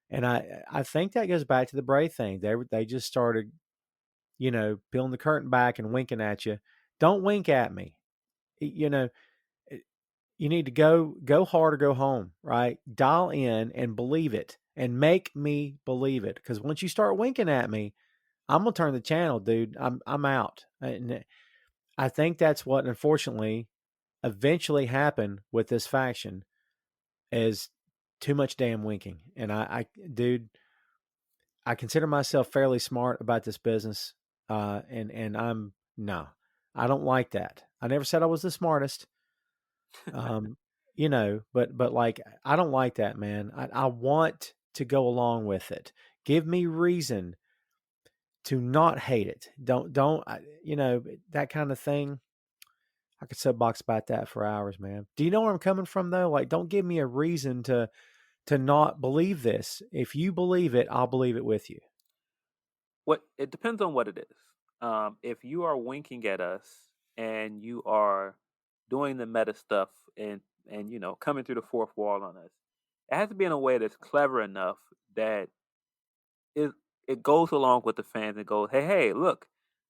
And I think that goes back to the Bray thing. They just started, peeling the curtain back and winking at you. Don't wink at me. You know, you need to go hard or go home, right? Dial in and believe it and make me believe it. Because once you start winking at me, I'm gonna turn the channel, dude. I'm out. And I think that's what, unfortunately, eventually happened with this faction is too much damn winking. And dude, I consider myself fairly smart about this business. And I'm, no, I don't like that. I never said I was the smartest. Um, but like, I don't like that, man. I want to go along with it. Give me reason to not hate it. That kind of thing. I could soapbox about that for hours, man. Do you know where I'm coming from though? Like, don't give me a reason to not believe this. If you believe it, I'll believe it with you. What it depends on what it is. If you are winking at us and you are doing the meta stuff and coming through the fourth wall on us, it has to be in a way that's clever enough that it it goes along with the fans and goes, hey, look,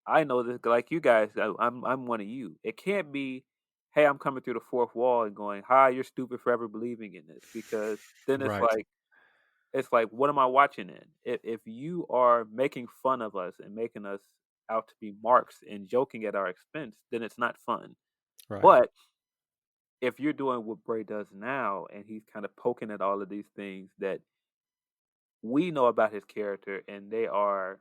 I know this like you guys. I'm one of you. It can't be, hey, I'm coming through the fourth wall and going, hi, you're stupid for ever believing in this, because then Right. it's like, what am I watching in? If you are making fun of us and making us out to be marks and joking at our expense, then it's not fun. Right. But if you're doing what Bray does now and he's kind of poking at all of these things that we know about his character, and they are,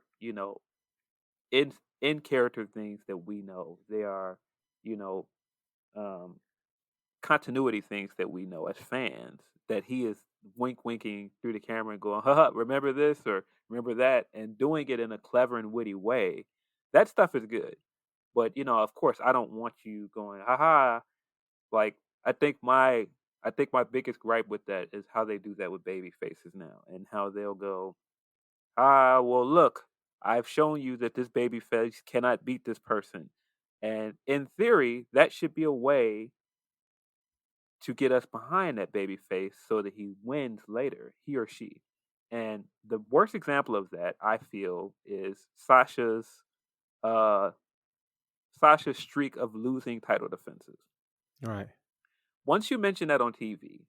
in in character things that we know. They are, you know, um, continuity things that we know as fans, that he is winking through the camera and going, haha, remember this or remember that, and doing it in a clever and witty way. That stuff is good. But of course, I don't want you going, haha. Like, I think my I think my biggest gripe with that is how they do that with baby faces now, and how they'll go, well, look, I've shown you that this baby face cannot beat this person. And in theory, that should be a way to get us behind that baby face so that he wins later, he or she. And the worst example of that, I feel, is uh Sasha's streak of losing title defenses. Right. Once you mention that on TV,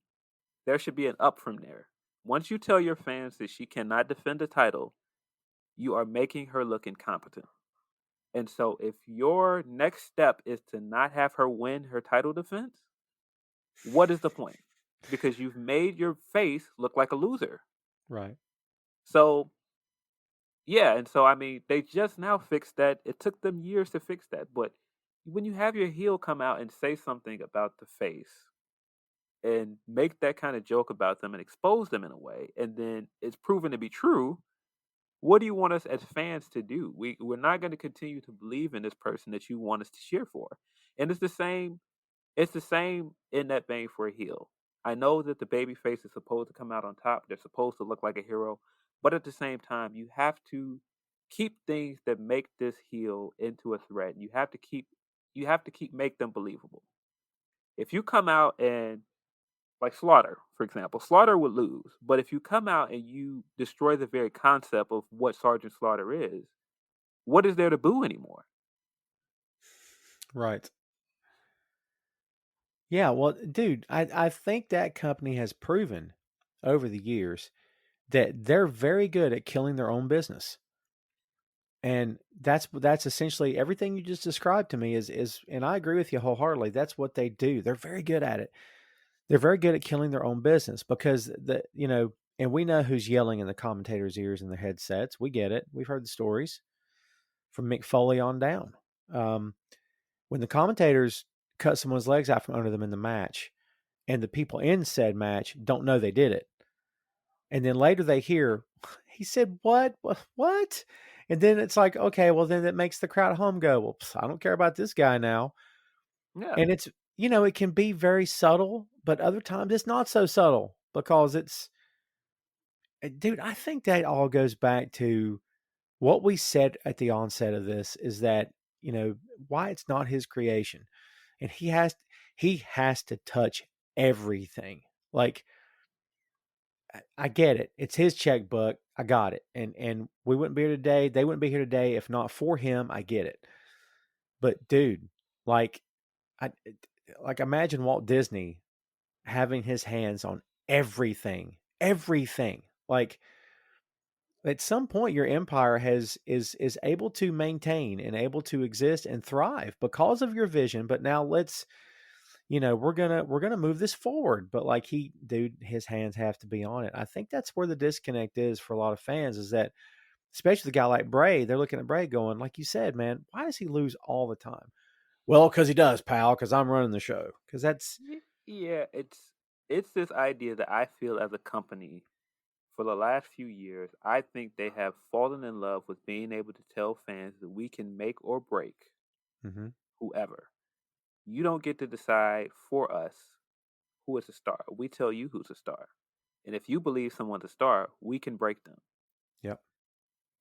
there should be an up from there. Once you tell your fans that she cannot defend a title, you are making her look incompetent. And so if your next step is to not have her win her title defense, what is the point? Because you've made your face look like a loser. Right. So, yeah, and so I mean, they just now fixed that. It took them years to fix that, but when you have your heel come out and say something about the face and make that kind of joke about them and expose them in a way, and then it's proven to be true, what do you want us as fans to do? We're not going to continue to believe in this person that you want us to cheer for. And it's the same. It's the same in that vein for a heel. I know that the baby face is supposed to come out on top. They're supposed to look like a hero, but at the same time, you have to keep things that make this heel into a threat. You have to keep make them believable. If you come out and, like Slaughter, for example, Slaughter would lose, but if you come out and you destroy the very concept of what Sergeant Slaughter is, what is there to boo anymore? Right. Yeah. Well, dude, I think that company has proven over the years that they're very good at killing their own business. And that's essentially everything you just described to me is and I agree with you wholeheartedly. That's what they do. They're very good at it. They're very good at killing their own business because and we know who's yelling in the commentators' ears and their headsets. We get it. We've heard the stories from Mick Foley on down. Um, when the commentators cut someone's legs out from under them in the match, and the people in said match don't know they did it, and then later they hear he said what, and then it's like, okay, well then that makes the crowd at home go, well, I don't care about this guy now, Yeah, and it's it can be very subtle, but other times it's not so subtle because it's dude, I think that all goes back to what we said at the onset of this is that, Wyatt's not his creation. And he has to touch everything. Like I get it. It's his checkbook. I got it. And we wouldn't be here today. They wouldn't be here today if not for him. I get it. But dude, like I like imagine Walt Disney having his hands on everything. Everything. Like at some point your empire is able to maintain and able to exist and thrive because of your vision. But now let's, we're gonna move this forward. But like dude, his hands have to be on it. I think that's where the disconnect is for a lot of fans, is that especially the guy like Bray, they're looking at Bray going, like you said, man, why does he lose all the time? Well, because he does, pal, because I'm running the show. Because that's Yeah, it's this idea that I feel as a company for the last few years, I think they have fallen in love with being able to tell fans that we can make or break mm-hmm. whoever. You don't get to decide for us who is a star. We tell you who's a star. And if you believe someone's a star, we can break them. Yep.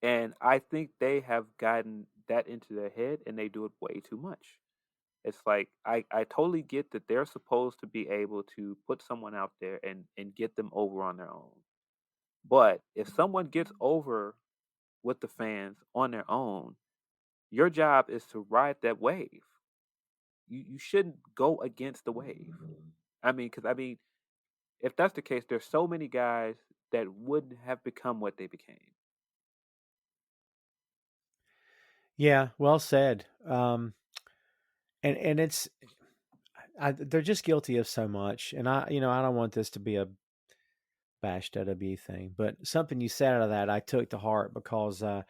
And I think they have gotten that into their head and they do it way too much. It's like I totally get that they're supposed to be able to put someone out there and get them over on their own. But if someone gets over with the fans on their own, your job is to ride that wave. You shouldn't go against the wave. Because if that's the case, there's so many guys that wouldn't have become what they became. Yeah, well said. And it's they're just guilty of so much. And I don't want this to be a bash WWE thing, but something you said out of that I took to heart, because I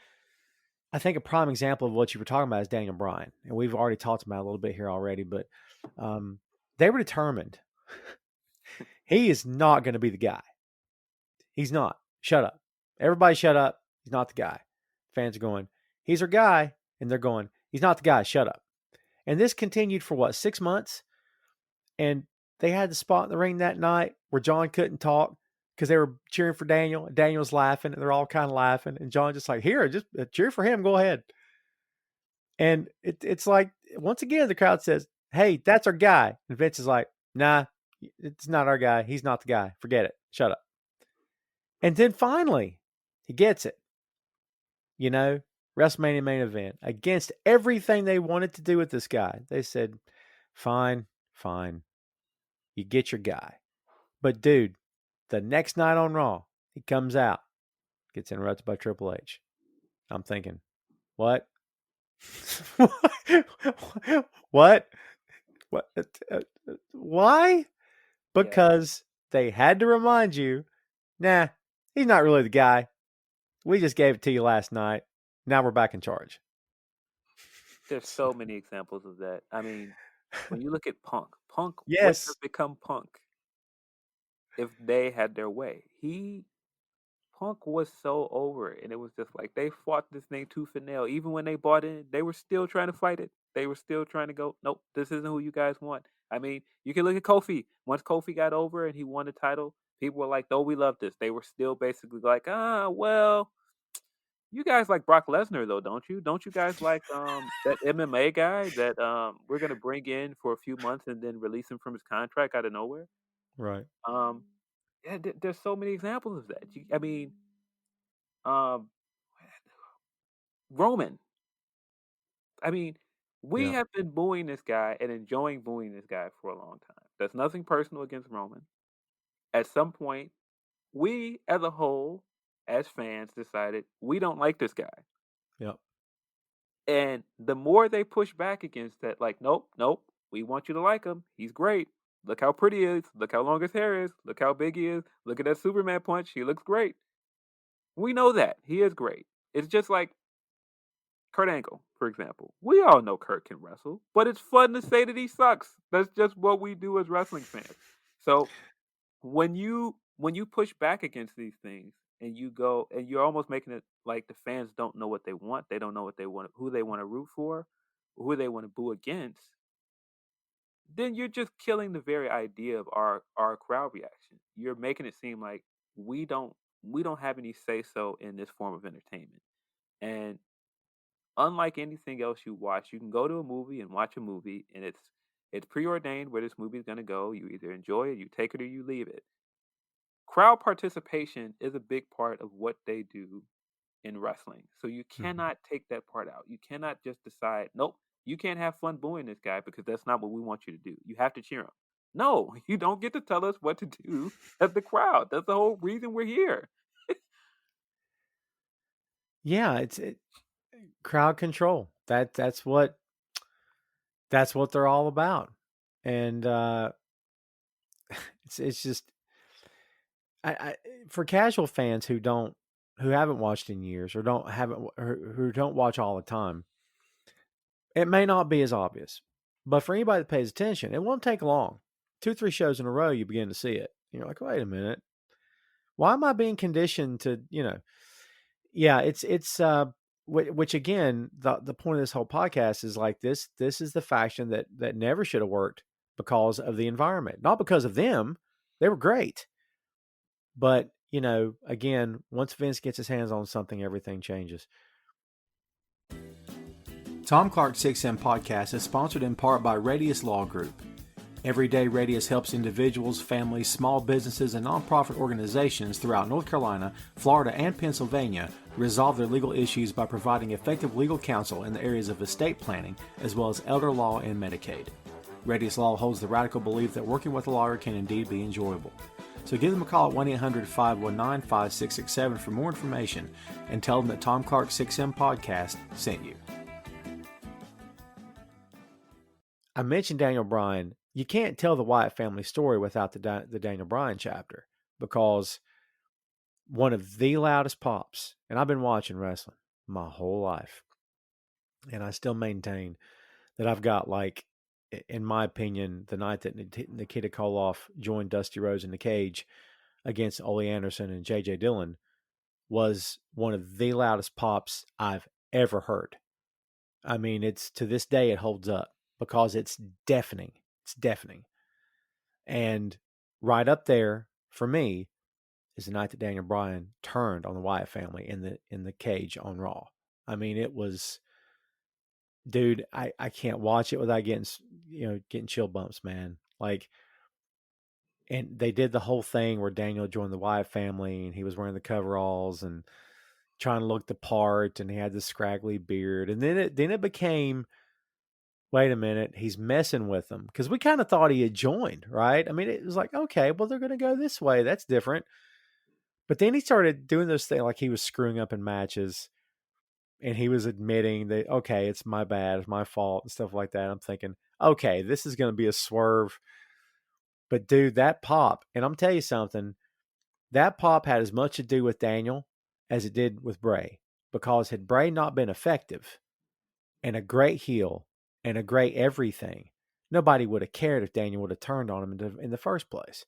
think a prime example of what you were talking about is Daniel Bryan, and we've already talked about it a little bit here already. But they were determined. He is not going to be the guy. He's not. Shut up. Everybody shut up. He's not the guy. Fans are going, he's our guy. And they're going, he's not the guy. Shut up. And this continued for what, 6 months? And they had the spot in the ring that night where John couldn't talk because they were cheering for Daniel. And Daniel's laughing, and they're all kind of laughing. And John just like, here, just cheer for him. Go ahead. And it's like, once again, the crowd says, hey, that's our guy. And Vince is like, nah, it's not our guy. He's not the guy. Forget it. Shut up. And then finally, he gets it. WrestleMania main event, against everything they wanted to do with this guy. They said, fine. You get your guy. But dude, the next night on Raw, he comes out, gets interrupted by Triple H. I'm thinking, what? What? What? Why? Because they had to remind you, nah, he's not really the guy. We just gave it to you last night. Now we're back in charge. There's so many examples of that. When you look at Punk wouldn't Yes. have become Punk if they had their way. Punk was so over it, and it was just like they fought this thing tooth and nail. Even when they bought in, they were still trying to fight it. They were still trying to go, nope, this isn't who you guys want. You can look at Kofi. Once Kofi got over and he won the title, people were like, "Oh, we love this." They were still basically like, well, you guys like Brock Lesnar though, don't you? Don't you guys like that MMA guy that we're gonna bring in for a few months and then release him from his contract out of nowhere? Right. Um, yeah, there's so many examples of that. Um, Roman. We Yeah. have been booing this guy and enjoying booing this guy for a long time. There's nothing personal against Roman. At some point, we as a whole, as fans, decided we don't like this guy. Yep. And the more they push back against that, like, nope, we want you to like him. He's great. Look how pretty he is. Look how long his hair is. Look how big he is. Look at that Superman punch. He looks great. We know that. He is great. It's just like Kurt Angle, for example. We all know Kurt can wrestle, but it's fun to say that he sucks. That's just what we do as wrestling fans. So when you push back against these things and you go and you're almost making it like the fans don't know what they want, they don't know what they want, who they want to root for, who they want to boo against, then you're just killing the very idea of our crowd reaction. You're making it seem like we don't we don't have any say so in this form of entertainment. And unlike anything else you watch, you can go to a movie and watch a movie and it's preordained where this movie is going to go. You either enjoy it, you take it, or you leave it. Crowd participation is a big part of what they do in wrestling. So you cannot take that part out. You cannot just decide, nope, you can't have fun booing this guy because that's not what we want you to do. You have to cheer him. No, you don't get to tell us what to do as the crowd. That's the whole reason we're here. Yeah, crowd control. That's what they're all about. And it's just I for casual fans who haven't watched in years or who don't watch all the time, it may not be as obvious. But for anybody that pays attention, it won't take long. 2, 3 shows in a row, you begin to see it. You're like, wait a minute, why am I being conditioned to, yeah, which again, the point of this whole podcast is like this is the faction that never should have worked because of the environment, not because of them. They were great. But, again, once Vince gets his hands on something, everything changes. Tom Clark's 6M podcast is sponsored in part by Radius Law Group. Every day, Radius helps individuals, families, small businesses, and nonprofit organizations throughout North Carolina, Florida, and Pennsylvania resolve their legal issues by providing effective legal counsel in the areas of estate planning, as well as elder law and Medicaid. Radius Law holds the radical belief that working with a lawyer can indeed be enjoyable. So give them a call at 1-800-519-5667 for more information and tell them that Tom Clark's 6M podcast sent you. I mentioned Daniel Bryan. You can't tell the Wyatt family story without the Daniel Bryan chapter, because one of the loudest pops, and I've been watching wrestling my whole life, and I still maintain that I've got, like, in my opinion, the night that Nikita Koloff joined Dusty Rhodes in the cage against Ole Anderson and J.J. Dillon was one of the loudest pops I've ever heard. I mean, to this day, it holds up because it's deafening. It's deafening. And right up there for me is the night that Daniel Bryan turned on the Wyatt family in the cage on Raw. I mean, it was, dude, I can't watch it without getting chill bumps, man. Like, and they did the whole thing where Daniel joined the Wyatt family and he was wearing the coveralls and trying to look the part, and he had this scraggly beard. And then it became, wait a minute, he's messing with them, because we kind of thought he had joined, right? I mean, it was like, okay, well, they're going to go this way. That's different. But then he started doing those things, like he was screwing up in matches, and he was admitting that, okay, it's my bad, it's my fault, and stuff like that. I'm thinking, okay, this is going to be a swerve. But dude, that pop, and I'm telling you something, that pop had as much to do with Daniel as it did with Bray. Because had Bray not been effective and a great heel and a great everything, nobody would have cared if Daniel would have turned on him in the first place.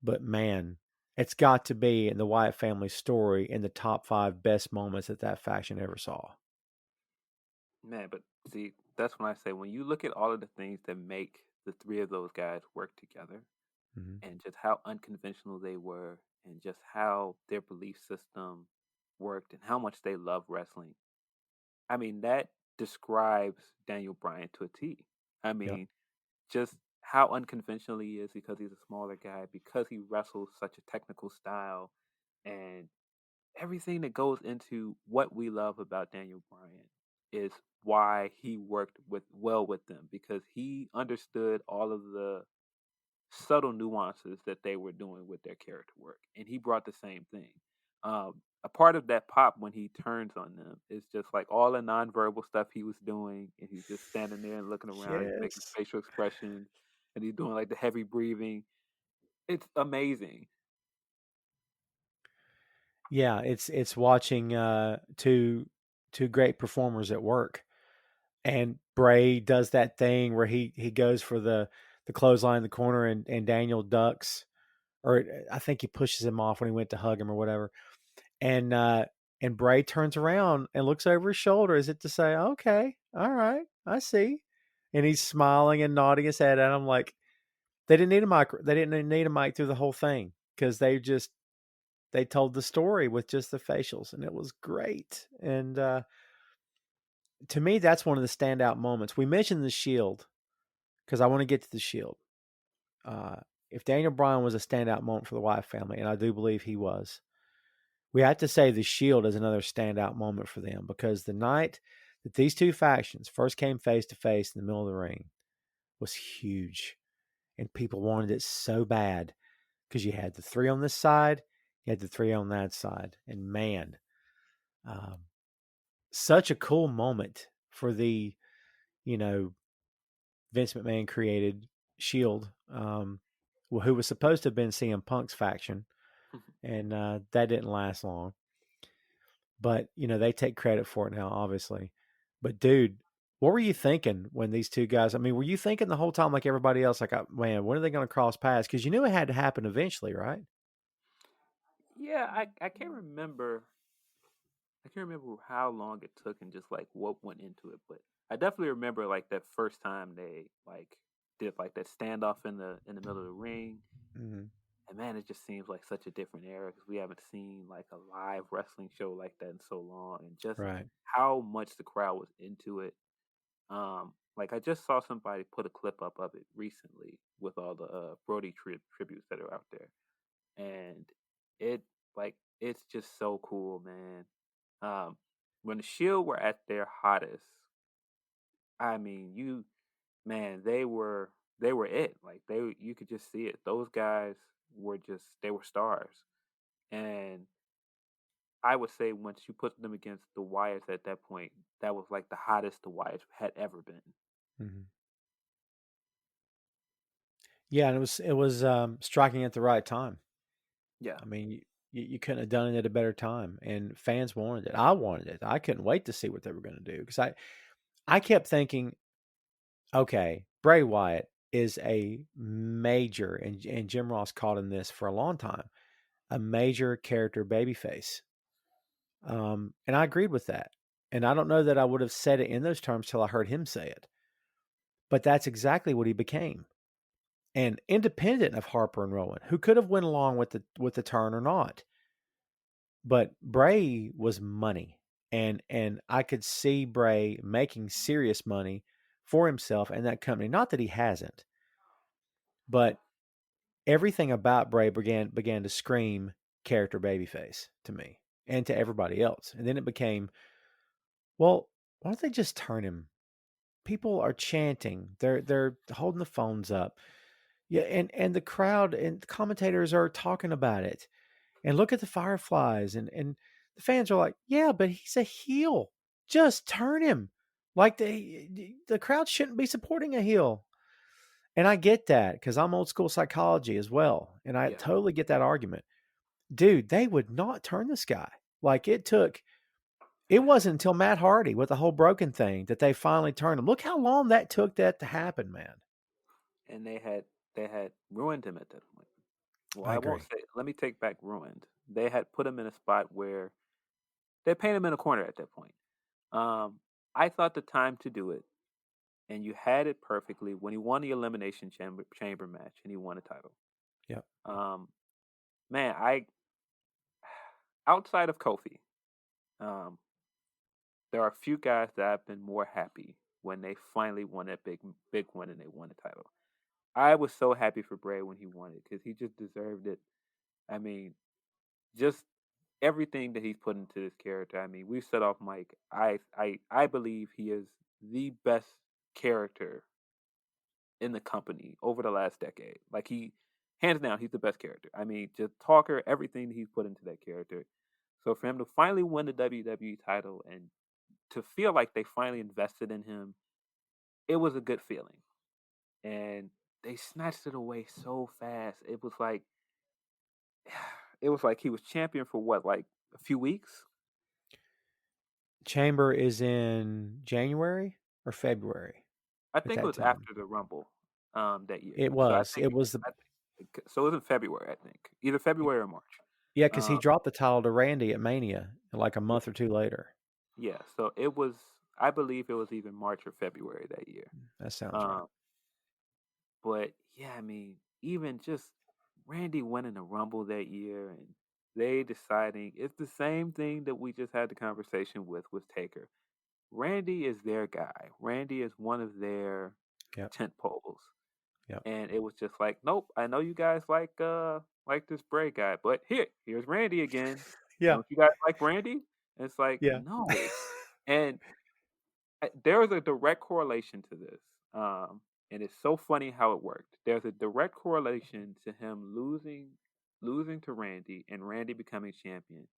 But man, it's got to be in the Wyatt family story in the top 5 best moments that faction ever saw. Man, but see, that's when I say, when you look at all of the things that make the three of those guys work together, and just how unconventional they were, and just how their belief system worked, and how much they love wrestling. I mean, that describes Daniel Bryan to a T. I mean, Yep. just how unconventional he is, because he's a smaller guy, because he wrestles such a technical style, and everything that goes into what we love about Daniel Bryan is why he worked well with them, because he understood all of the subtle nuances that they were doing with their character work, and he brought the same thing. A part of that pop when he turns on them is just like all the nonverbal stuff he was doing, and he's just standing there and looking around. He's making Yes. facial expressions, and he's doing like the heavy breathing. It's amazing. Yeah, it's watching two great performers at work. And Bray does that thing where he goes for the clothesline in the corner, and Daniel ducks, or I think he pushes him off when he went to hug him or whatever. And Bray turns around and looks over his shoulder as if to say, "Okay, all right, I see." And he's smiling and nodding his head at him, like they didn't need a mic. They didn't need a mic through the whole thing, because they told the story with just the facials, and it was great. And to me, that's one of the standout moments. We mentioned the Shield because I want to get to the Shield. If Daniel Bryan was a standout moment for the Wyatt family, and I do believe he was, we have to say the Shield is another standout moment for them, because the night that these two factions first came face to face in the middle of the ring was huge, and people wanted it so bad, because you had the 3 on this side, you had the 3 on that side, and man, Um, Such a cool moment for the, you know, Vince McMahon created Shield, who was supposed to have been CM Punk's faction, and that didn't last long. But they take credit for it now, obviously. But dude, what were you thinking when these two guys? I mean, were you thinking the whole time like everybody else, like, man, when are they going to cross paths? Because you knew it had to happen eventually, right? Yeah, I can't remember. I can't remember how long it took and just like what went into it, but I definitely remember like that first time they like did like that standoff in the middle of the ring. Mm-hmm. And man, it just seems like such a different era because we haven't seen like a live wrestling show like that in so long, and just Right. how much the crowd was into it. Like I just saw somebody put a clip up of it recently with all the Brodie tributes that are out there, and it it's just so cool, man. When the Shield were at their hottest, I mean, man, they were it. Like you could just see it. Those guys were just they were stars. And I would say once you put them against the Wyatts at that point, that was like the hottest the Wyatts had ever been. Mm-hmm. Yeah, and it was striking at the right time. Yeah. I mean, you couldn't have done it at a better time, and fans wanted it. I wanted it. I couldn't wait to see what they were going to do because I kept thinking, okay, Bray Wyatt is a major, and Jim Ross called him this for a long time, a major character babyface. And I agreed with that. And I don't know that I would have said it in those terms till I heard him say it. But that's exactly what he became. And independent of Harper and Rowan, who could have went along with the turn or not. But Bray was money. And I could see Bray making serious money for himself and that company. Not that he hasn't, but everything about Bray began to scream character babyface to me and to everybody else. And then it became, well, why don't they just turn him? People are chanting. They're holding the phones up. Yeah, and the crowd and the commentators are talking about it. And look at the Fireflies and the fans are like, "Yeah, but he's a heel. Just turn him." Like the crowd shouldn't be supporting a heel. And I get that cuz I'm old school psychology as well, and I Yeah. totally get that argument. Dude, they would not turn this guy. Like it wasn't until Matt Hardy with the whole broken thing that they finally turned him. Look how long that took that to happen, man. And they had ruined him at that point. Well, I I won't agree. say let me take back ruined. They had put him in a spot where they painted him in a corner at that point. Um, I thought the time to do it, and you had it perfectly when he won the elimination chamber match and he won a title. Yep. Um, man, I outside of Kofi, um, there are a few guys that I've been more happy when they finally won that big win and they won the title. I was so happy for Bray when he won it because he just deserved it. I mean, just everything that he's put into this character. I mean, we've said off mic. I believe he is the best character in the company over the last decade. Like he, hands down, he's the best character. I mean, just talker, everything that he's put into that character. So for him to finally win the WWE title and to feel like they finally invested in him, it was a good feeling. And they snatched it away so fast. It was like he was champion for what, like a few weeks? Chamber is in January or February I at think it that was time. after the Rumble that year. It So was. It was the so it was in February, I think. Either February or March. Yeah, because he Um, dropped the title to Randy at Mania like a month or two later. yeah, so it was I believe it was either March or February that year. That sounds right. Um, but yeah, I mean, even just Randy winning the Rumble that year and they deciding it's the same thing that we just had the conversation with Taker. Randy is their guy. Randy is one of their Yep. tent poles. Yep. And it was just like, nope, I know you guys like this Bray guy, but here's Randy again. Yeah. Don't you guys like Randy? And it's like, Yeah. no. And there is a direct correlation to this. And it's so funny how it worked. There's a direct correlation to him losing to Randy and Randy becoming champion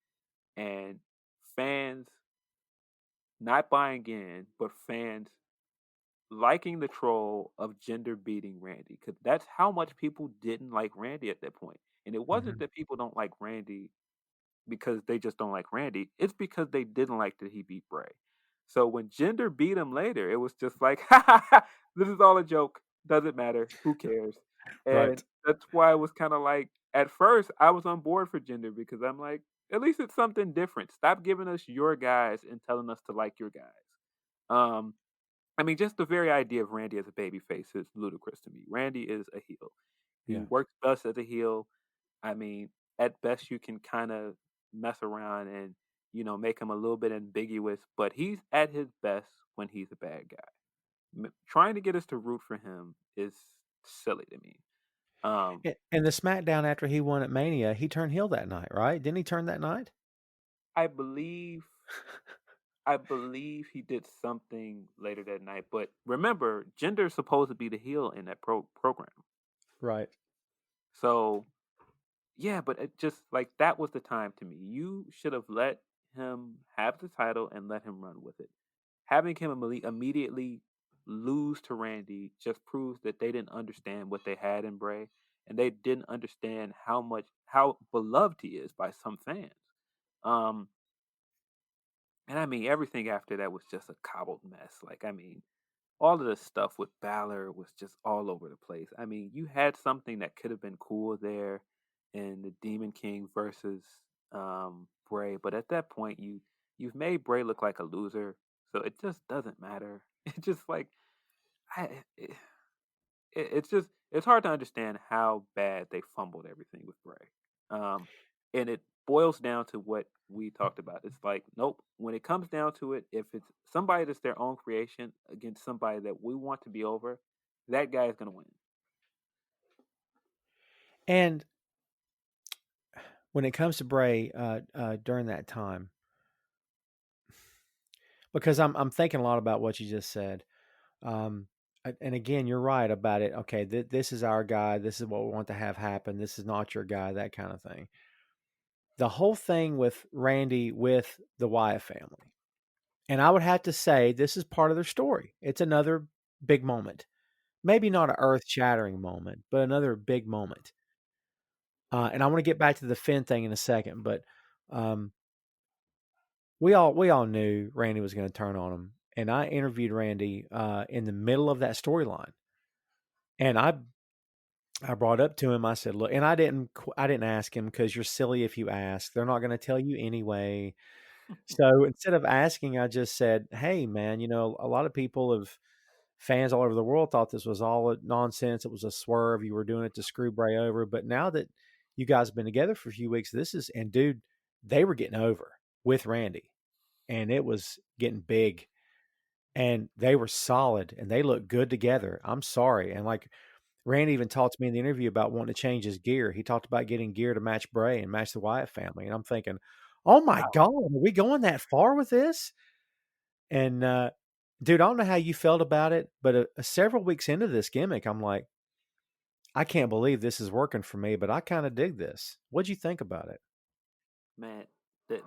and fans not buying in, but fans liking the troll of gender beating Randy, because that's how much people didn't like Randy at that point. And it wasn't Mhm. that people don't like Randy because they just don't like Randy. It's because they didn't like that he beat Bray. So when Gender beat him later, it was just like, ha ha ha, this is all a joke. Doesn't matter. Who cares? And Right. that's why it was kind of like, at first, I was on board for Gender because I'm like, at least it's something different. Stop giving us your guys and telling us to like your guys. Um, I mean, just the very idea of Randy as a babyface is ludicrous to me. Randy is a heel. He Yeah. works best as a heel. I mean, at best, you can kind of mess around and make him a little bit ambiguous, but he's at his best when he's a bad guy. Trying to get us to root for him is silly to me. Um, And the SmackDown after he won at Mania, he turned heel that night, right? Didn't he turn that night? I believe, I believe he did something later that night, but remember, Jinder's supposed to be the heel in that program, Right. so yeah, but it just like that was the time to me. You should have let him have the title and let him run with it. Having him immediately lose to Randy just proves that they didn't understand what they had in Bray, and they didn't understand how beloved he is by some fans. Um, and I mean everything after that was just a cobbled mess. Like I mean, all of the stuff with Balor was just all over the place. I mean, you had something that could have been cool there in the Demon King versus Bray, but at that point, you've made Bray look like a loser, so it just doesn't matter. It just like I, it, it's just it's hard to understand how bad they fumbled everything with Bray. And it boils down to what we talked about. It's like, nope. When it comes down to it, if it's somebody that's their own creation against somebody that we want to be over, that guy is going to win. And when it comes to Bray, during that time, because I'm thinking a lot about what you just said. Um, and again, you're right about it. Okay, this is our guy. This is what we want to have happen. This is not your guy. That kind of thing. The whole thing with Randy with the Wyatt family, and I would have to say this is part of their story. It's another big moment. Maybe not an earth-shattering moment, but another big moment. And I want to get back to the Finn thing in a second, but um, we all knew Randy was going to turn on him, and I interviewed Randy in the middle of that storyline, and I brought up to him. I said, "Look," and I didn't ask him because you're silly if you ask. They're not going to tell you anyway. So instead of asking, I just said, "Hey, man, a lot of people have." Fans all over the world thought this was all nonsense. It was a swerve. You were doing it to screw Bray over. But now that you guys have been together for a few weeks, and dude, they were getting over with Randy and it was getting big and they were solid and they looked good together. I'm sorry. And like Randy even talked to me in the interview about wanting to change his gear. He talked about getting gear to match Bray and match the Wyatt family. And I'm thinking, oh my Wow, God, are we going that far with this? And dude, I don't know how you felt about it, but several weeks into this gimmick, I'm like, I can't believe this is working for me, but I kind of dig this. What'd you think about it? man.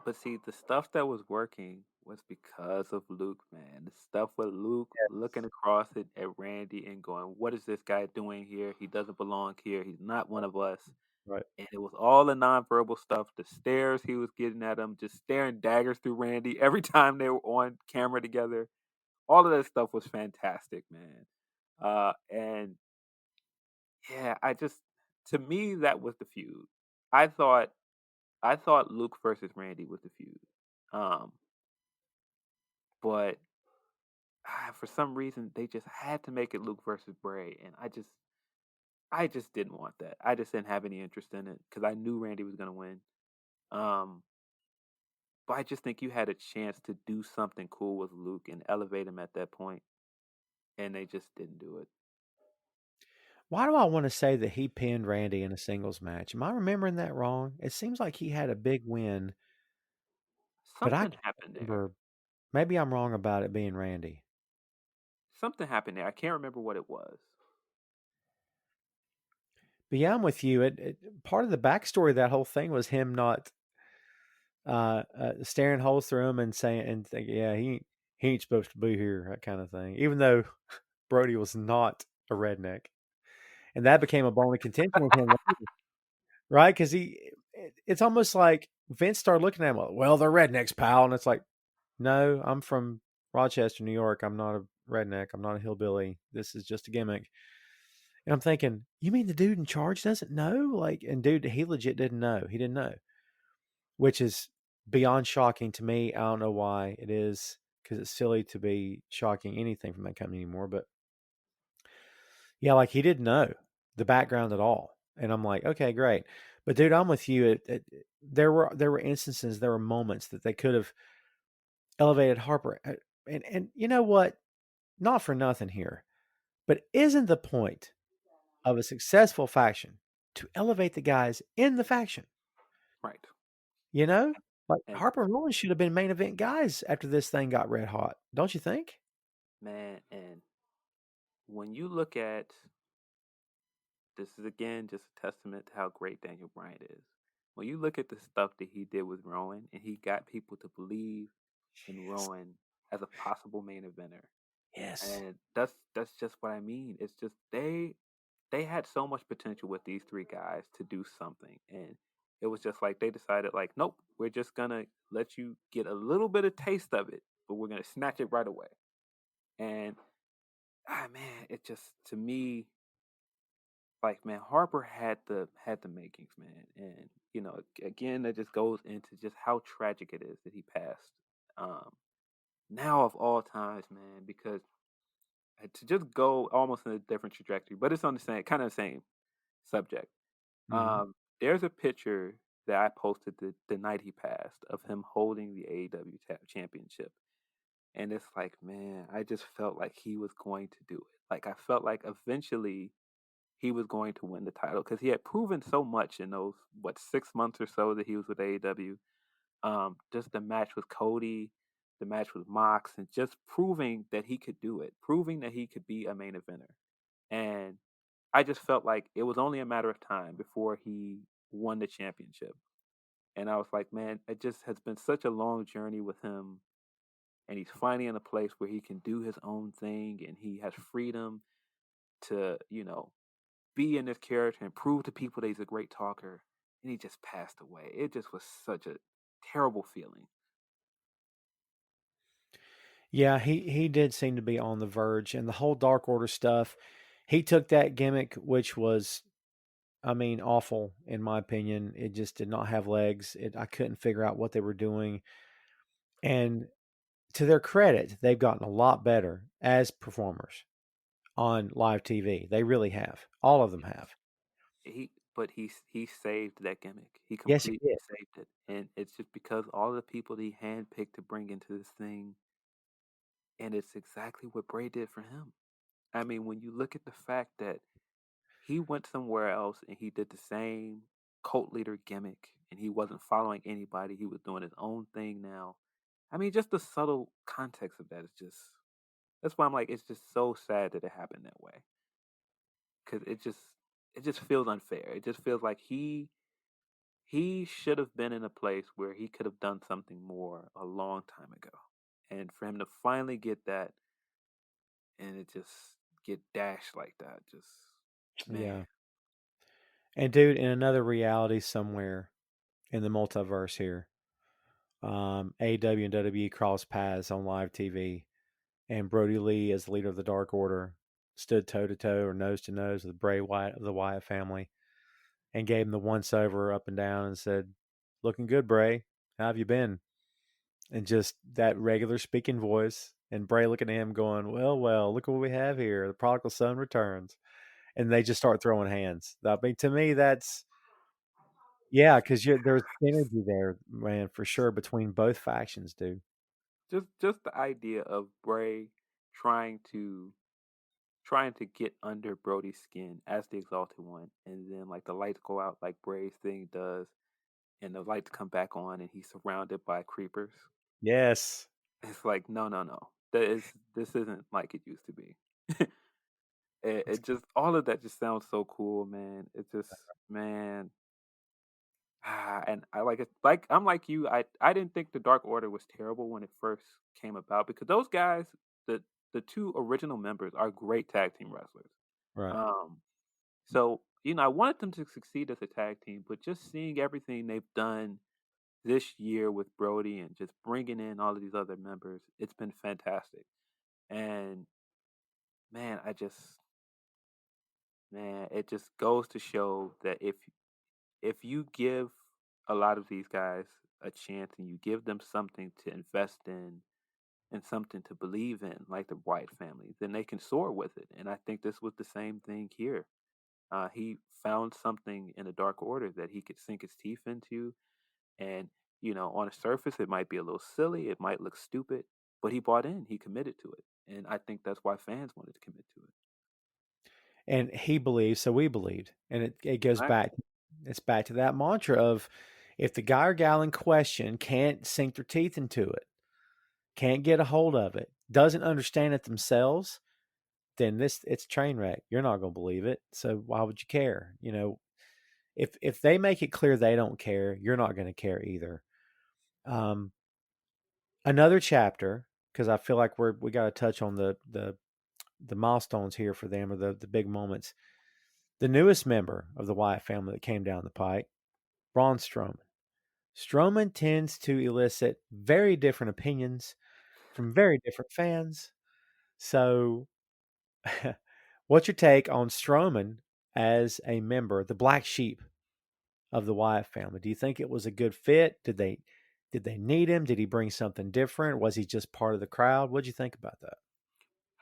But see, the stuff that was working was because of Luke, man. The stuff with Luke looking across it at Randy and going, "What is this guy doing here? He doesn't belong here. He's not one of us." Right. And it was all the nonverbal stuff, the stares he was getting at him, just staring daggers through Randy every time they were on camera together. All of that stuff was fantastic, man. And yeah, to me that was the feud. I thought I thought Luke versus Randy was the feud. Um, but for some reason they just had to make it Luke versus Bray, and I just didn't want that. I just didn't have any interest in it because I knew Randy was gonna win. Um, But I just think you had a chance to do something cool with Luke and elevate him at that point, and they just didn't do it. Why do I want to say that he pinned Randy in a singles match? Am I remembering that wrong? It seems like he had a big win, but I Something can't happened there. remember. Maybe I'm wrong about it being Randy. Something happened there. I can't remember what it was. But yeah, I'm with you. Part of the backstory of that whole thing was him not staring holes through him and saying, and yeah, he. he ain't supposed to be here, that kind of thing. Even though Brodie was not a redneck, and that became a bone of contention with him, right? Because it's almost like Vince started looking at him, like, well, they're rednecks, pal, and it's like, no, I'm from Rochester, New York. I'm not a redneck. I'm not a hillbilly. This is just a gimmick. And I'm thinking, you mean the dude in charge doesn't know? Like, and dude, he legit didn't know. He didn't know, which is beyond shocking to me. I don't know why it is, because it's silly to be shocking anything from that company anymore. But yeah, like he didn't know the background at all. And I'm like, okay, great. But dude, I'm with you. There were instances, there were moments that they could have elevated Harper. And you know what? Not for nothing here, but isn't the point of a successful faction to elevate the guys in the faction? Right. You know, like And Harper and Rowan should have been main event guys after this thing got red hot. Don't you think? man, and when you look at this is again just a testament to how great Daniel Bryan is. When you look at the stuff that he did with Rowan and he got people to believe in Yes. Rowan as a possible main eventer. Yes. And that's just what I mean. It's just they had so much potential with these three guys to do something. And it was just like they decided like, nope, we're just gonna let you get a little bit of taste of it, but we're gonna snatch it right away. And man, it just to me like man, Harper had the makings, man, and you know, again, that just goes into just how tragic it is that he passed. Um, now of all times, man, because to just go almost in a different trajectory, but it's on the same kind of same subject. Mm-hmm. There's a picture that I posted the night he passed of him holding the AEW championship, and it's like, man, I just felt like he was going to do it. Like I felt like eventually he was going to win the title because he had proven so much in those 6 months or so that he was with AEW. Just the match with Cody, the match with Mox, and just proving that he could do it, proving that he could be a main eventer. And I just felt like it was only a matter of time before he won the championship. And I was like, man, it just has been such a long journey with him. And he's finally in a place where he can do his own thing and he has freedom to, be in this character and prove to people that he's a great talker. And he just passed away. It just was such a terrible feeling. Yeah, he did seem to be on the verge, and the whole Dark Order stuff. He took that gimmick, which was, I mean, awful in my opinion. It just did not have legs. I couldn't figure out what they were doing, and to their credit, they've gotten a lot better as performers on live TV. They really have. All of them have. But he saved that gimmick. He Yes, he completely did. saved it, and it's just because all the people that he handpicked to bring into this thing, and it's exactly what Bray did for him. I mean, when you look at the fact that he went somewhere else and he did the same cult leader gimmick, and he wasn't following anybody, he was doing his own thing now. I mean, just the subtle context of that is just that's why I'm like, it's just so sad that it happened that way because it just feels unfair. It just feels like he should have been in a place where he could have done something more a long time ago. And for him to finally get that and it just get dashed like that, just man. Yeah. And dude, in another reality somewhere in the multiverse here, AEW and WWE cross paths on live TV, and Brodie Lee, as the leader of the Dark Order, stood toe to toe or nose to nose with Bray Wyatt of the Wyatt family, and gave him the once over up and down and said, "Looking good, Bray. How have you been?" And just that regular speaking voice, and Bray looking at him, going, "Well, well, look what we have here. The prodigal son returns." And they just start throwing hands. I mean, to me, that's yeah, because there's synergy there, man, for sure between both factions, dude. Just the idea of Bray trying to trying to get under Brody's skin as the exalted one and then like the lights go out like Bray's thing does and the lights come back on and he's surrounded by creepers. Yes. It's like no. This isn't like it used to be. It just all of that just sounds so cool, man. It just man, And I like it. Like I'm like you. I didn't think the Dark Order was terrible when it first came about because those guys, the the two original members, are great tag team wrestlers. Right. Um, so I wanted them to succeed as a tag team, but just seeing everything they've done this year with Brodie and just bringing in all of these other members, it's been fantastic. And man, it just goes to show that if you give a lot of these guys a chance and you give them something to invest in and something to believe in, like the Wyatt family, then they can soar with it. And I think this was the same thing here. He found something in the Dark Order that he could sink his teeth into, and on the surface, it might be a little silly, it might look stupid, but he bought in, he committed to it, and I think that's why fans wanted to commit to it. And he believed, so we believed. And it goes back, Exactly. it's back to that mantra of if the guy or gal in question can't sink their teeth into it, can't get a hold of it, doesn't understand it themselves, then it's train wreck. You're not going to believe it. So why would you care? If they make it clear they don't care, you're not going to care either. Um, Another chapter, because I feel like we got to touch on the milestones here for them, or the big moments. The newest member of the Wyatt family that came down the pike, Braun Strowman. Strowman tends to elicit very different opinions from very different fans. So, what's your take on Strowman as a member, the black sheep of the Wyatt family? Do you think it was a good fit? Did they need him? Did he bring something different? Was he just part of the crowd? What'd you think about that?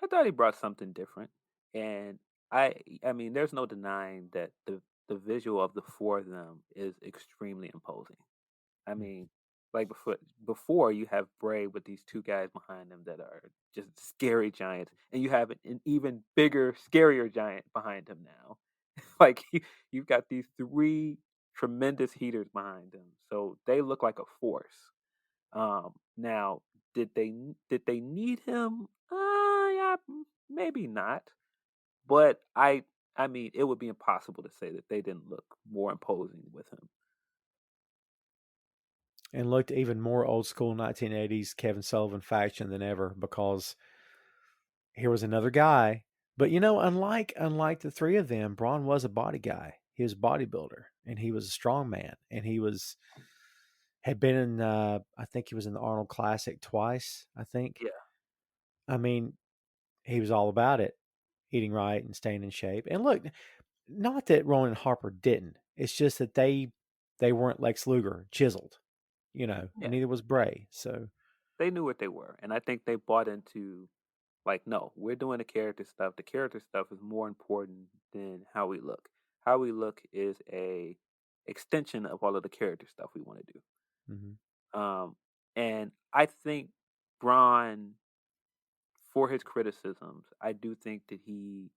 I thought he brought something different, and I I mean, there's no denying that the visual of the four of them is extremely imposing. I mean, like before you have Bray with these two guys behind him that are just scary giants, and you have an even bigger, scarier giant behind him now. Like you've got these three tremendous heaters behind them, so they look like a force. Now, did they need him? Yeah, maybe not. But I mean, it would be impossible to say that they didn't look more imposing with him. And looked even more old school 1980s Kevin Sullivan faction than ever because here was another guy. But unlike the three of them, Braun was a body guy. He was a bodybuilder and he was a strong man. And he had been in I think he was in the Arnold Classic twice, I think. Yeah, I mean, he was all about it, eating right and staying in shape. And look, not that Rowan and Harper didn't. It's just that they weren't Lex Luger chiseled, and yeah. neither was Bray. So They knew what they were, and I think they bought into like, no, we're doing the character stuff. The character stuff is more important than how we look. How we look is a extension of all of the character stuff we want to do. mhm. And I think Braun, for his criticisms, I do think that he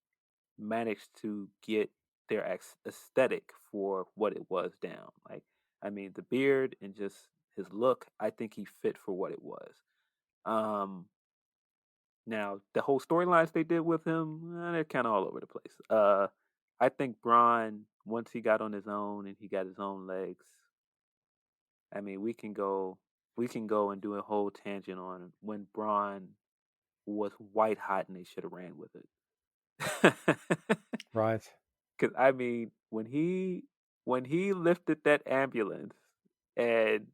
managed to get their aesthetic for what it was down. Like, I mean, the beard and just his look, I think he fit for what it was. Um, Now, the whole storylines they did with him, they're kind of all over the place. I think Braun, once he got on his own and he got his own legs, I mean, we can go and do a whole tangent on when Braun was white hot and they should have ran with it. Right. Because I mean, when he lifted that ambulance and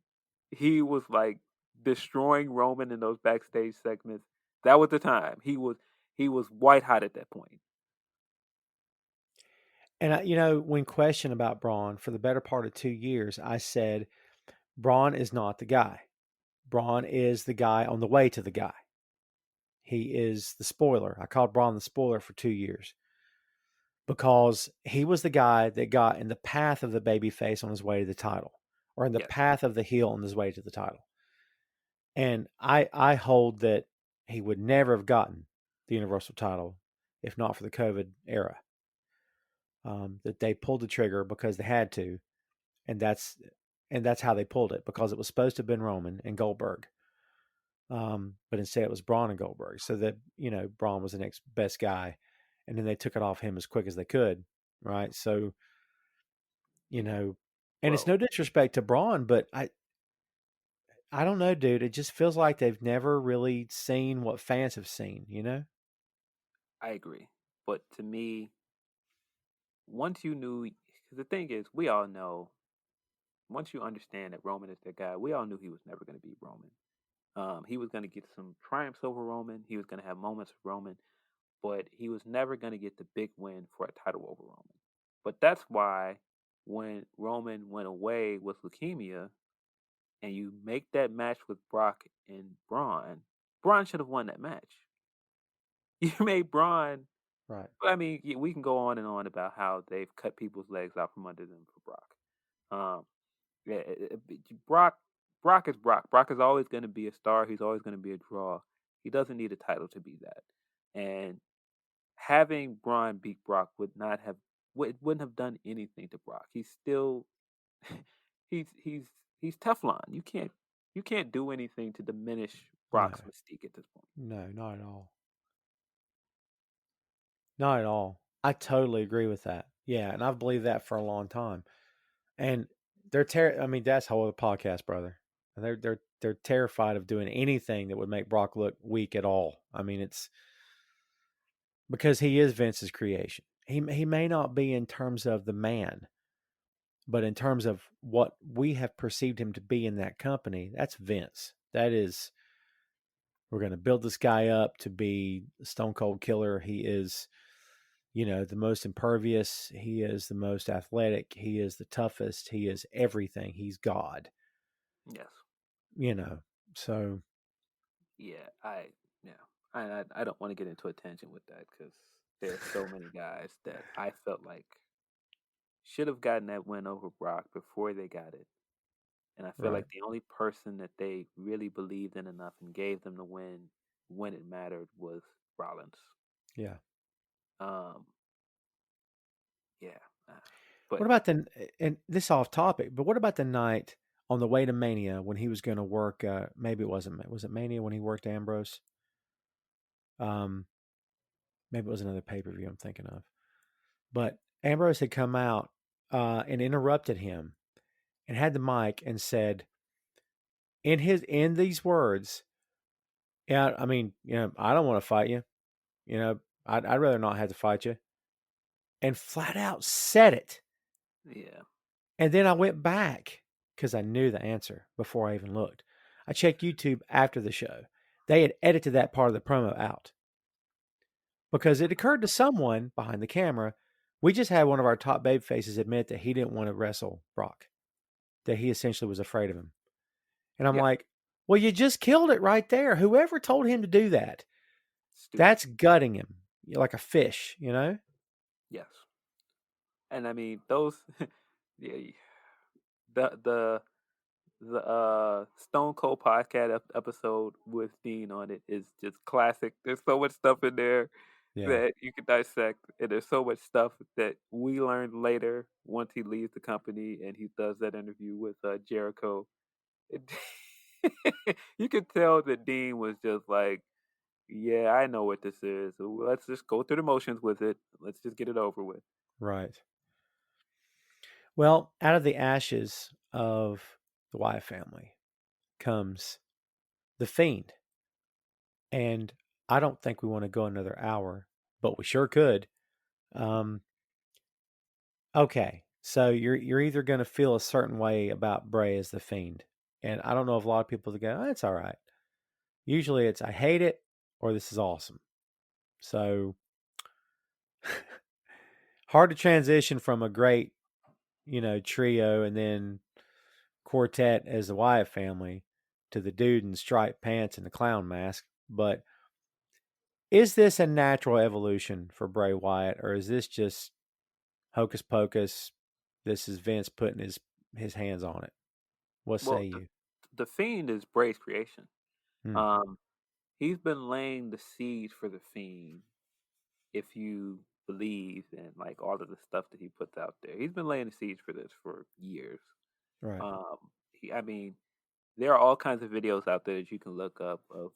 he was like destroying Roman in those backstage segments, that was the time he was white hot at that point. And when questioned about Braun for the better part of 2 years, I said Braun is not the guy. Braun is the guy on the way to the guy. He is the spoiler. I called Braun the spoiler for 2 years because he was the guy that got in the path of the babyface on his way to the title, or in the Yes, path of the heel on his way to the title. And I hold that he would never have gotten the Universal title if not for the COVID era. That they pulled the trigger because they had to, and that's how they pulled it because it was supposed to have been Roman and Goldberg, but instead it was Braun and Goldberg. So that Braun was the next best guy, and then they took it off him as quick as they could, right? So you know And it's Well, no disrespect to Braun, but I don't know, dude. It just feels like they've never really seen what fans have seen, you know? I agree. But to me, once you knew, 'cause the thing is, we all know, once you understand that Roman is their guy, we all knew he was never going to beat Roman. He was going to get some triumphs over Roman. He was going to have moments with Roman, but he was never going to get the big win for a title over Roman. But that's why when Roman went away with leukemia and you make that match with Brock and Braun, Braun should have won that match. You made Braun. Right. I mean, we can go on and on about how they've cut people's legs out from under them for Brock. Um, yeah, Brock, Brock is Brock. Brock is always going to be a star. He's always going to be a draw. He doesn't need a title to be that. And having Braun beat Brock wouldn't have done anything to Brock. He's still he's Teflon. You can't do anything to diminish No, Brock's mystique at this point. no, not at all. Not at all. I totally agree with that. Yeah, and I've believed that for a long time. And I mean, that's a whole other podcast, brother. They're terrified of doing anything that would make Brock look weak at all. I mean, it's because he is Vince's creation. He may not be in terms of the man, but in terms of what we have perceived him to be in that company, that's Vince. That is, we're going to build this guy up to be a stone cold killer. He is, the most impervious. He is the most athletic. He is the toughest. He is everything. He's God, Yes. you know. So, Yeah. Yeah. I don't want to get into a tangent with that because there's so many guys that I felt like should have gotten that win over Brock before they got it. And I feel right. like the only person that they really believed in enough and gave them the win when it mattered was Rollins. Yeah. Um, yeah. What But about and this off topic, but what about the night on the way to Mania when he was going to work, maybe was it Mania when he worked Ambrose? Um, Maybe it was another pay-per-view I'm thinking of. But Ambrose had come out and interrupted him and had the mic and said in these words, yeah, I mean, I don't want to fight you. I'd rather not have to fight you. And flat out said it. yeah. And then I went back because I knew the answer before I even looked. I checked YouTube after the show. They had edited that part of the promo out because it occurred to someone behind the camera. We just had one of our top babe faces admit that he didn't want to wrestle Brock, that he essentially was afraid of him. And I'm Yeah. like, well, you just killed it right there. Whoever told him to do that, Stupid. that's gutting him like a fish, you know? Yes. And I mean those yeah, the Stone Cold podcast episode with Dean on it is just classic. There's so much stuff in there Yeah. that you can dissect, and there's so much stuff that we learned later once he leaves the company and he does that interview with Jericho. It, you could tell that Dean was just like, "Yeah, I know what this is. So let's just go through the motions with it. Let's just get it over with." Right. Well, out of the ashes of the Wyatt family comes the Fiend. And I don't think we want to go another hour, but we sure could. Um, okay, so you're either going to feel a certain way about Bray as the Fiend, and I don't know if a lot of people go, oh, it's all right. Usually, it's I hate it or this is awesome. So hard to transition from a great, trio and then quartet as the Wyatt family to the dude in striped pants and the clown mask, but is this a natural evolution for Bray Wyatt, or is this just hocus pocus? This is Vince putting his hands on it. What say Well, you? the Fiend is Bray's creation. Hmm. Um, he's been laying the seeds for the Fiend. If you believe in like all of the stuff that he puts out there, he's been laying the seeds for this for years. Right. I mean, there are all kinds of videos out there that you can look up of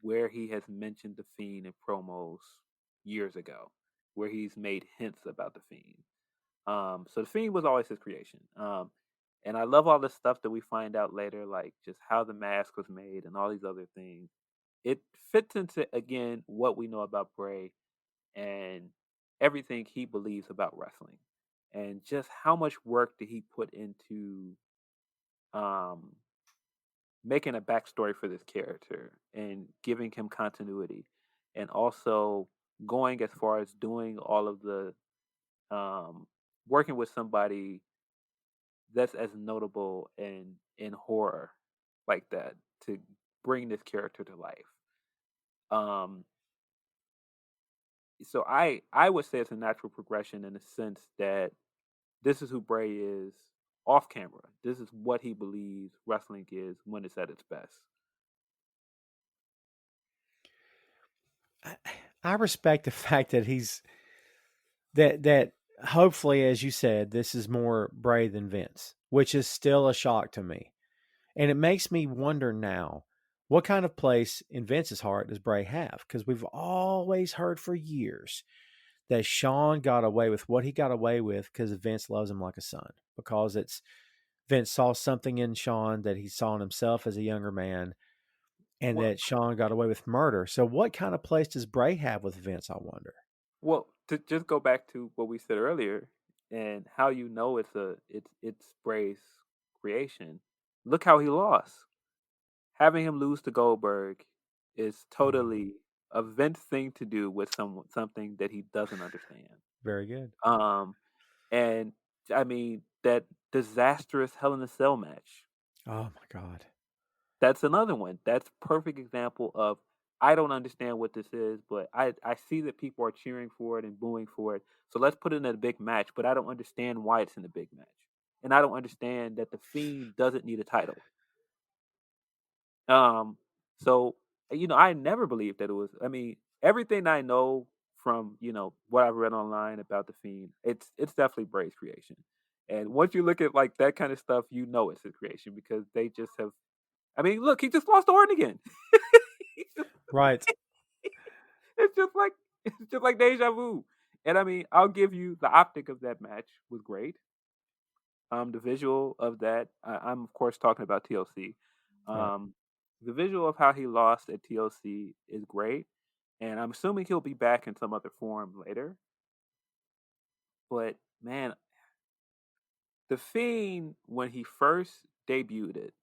where he has mentioned the Fiend in promos years ago, where he's made hints about the Fiend. So the Fiend was always his creation. And I love all the stuff that we find out later, like just how the mask was made and all these other things. It fits into again what we know about Bray and everything he believes about wrestling, and just how much work did he put into um, making a backstory for this character and giving him continuity, and also going as far as doing all of the um, working with somebody that's as notable in horror like that to bring this character to life. Um, so I would say it's a natural progression in the sense that this is who Bray is off camera. This is what he believes wrestling is when it's at its best. I, I respect the fact that that hopefully, as you said, this is more Bray than Vince, which is still a shock to me. And it makes me wonder now, what kind of place in Vince's heart does Bray have? Because we've always heard for years that Shawn got away with what he got away with because Vince loves him like a son. Because it's Vince saw something in Shawn that he saw in himself as a younger man, and Well, that Shawn got away with murder. So, what kind of place does Bray have with Vince? I wonder. well, to just go back to what we said earlier and how you know it's Bray's creation. Look how he lost. Having him lose to Goldberg is Mm, totally a Vince thing to do with something that he doesn't understand. very good. Um, and I mean that disastrous Hell in a Cell match. Oh my God. That's another one. That's perfect example of I don't understand what this is, but I see that people are cheering for it and booing for it. So let's put it in a big match, but I don't understand why it's in a big match. And I don't understand that the Fiend doesn't need a title. Um, so I never believed that it was. I mean, everything I know from what I've read online about the Fiend, it's definitely Bray's creation. And once you look at like that kind of stuff, you know it's his creation because they just have. I mean, look, he just lost to Orton again. He's just- Right. it's just like it's just like deja vu. And I mean, I'll give you the optic of that match was great. The visual of that, I'm of course talking about TLC. Right. Um, the visual of how he lost at TLC is great, and I'm assuming he'll be back in some other form later. But man, the Fiend when he first debuted it,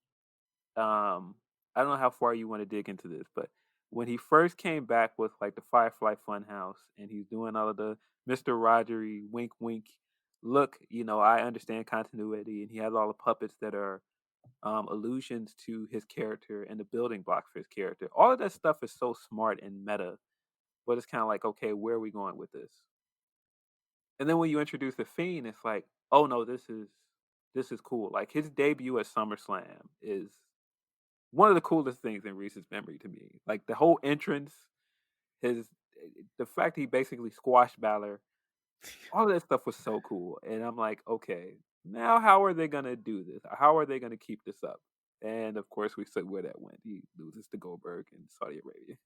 I don't know how far you want to dig into this, but when he first came back with like the Firefly Funhouse and he's doing all of the Mr. Rogery wink wink look, I understand continuity and he has all the puppets that are allusions to his character and the building blocks for his character. All of that stuff is so smart and meta, but it's kind of like, okay, where are we going with this? And then when you introduce the Fiend, it's like, oh no, this is cool. Like his debut at SummerSlam is one of the coolest things in recent memory to me. Like the whole entrance, his the fact he basically squashed Balor, all of that stuff was so cool. And I'm like, okay, now how are they gonna do this? How are they gonna keep this up? And of course, we said where that went. He loses to Goldberg in Saudi Arabia.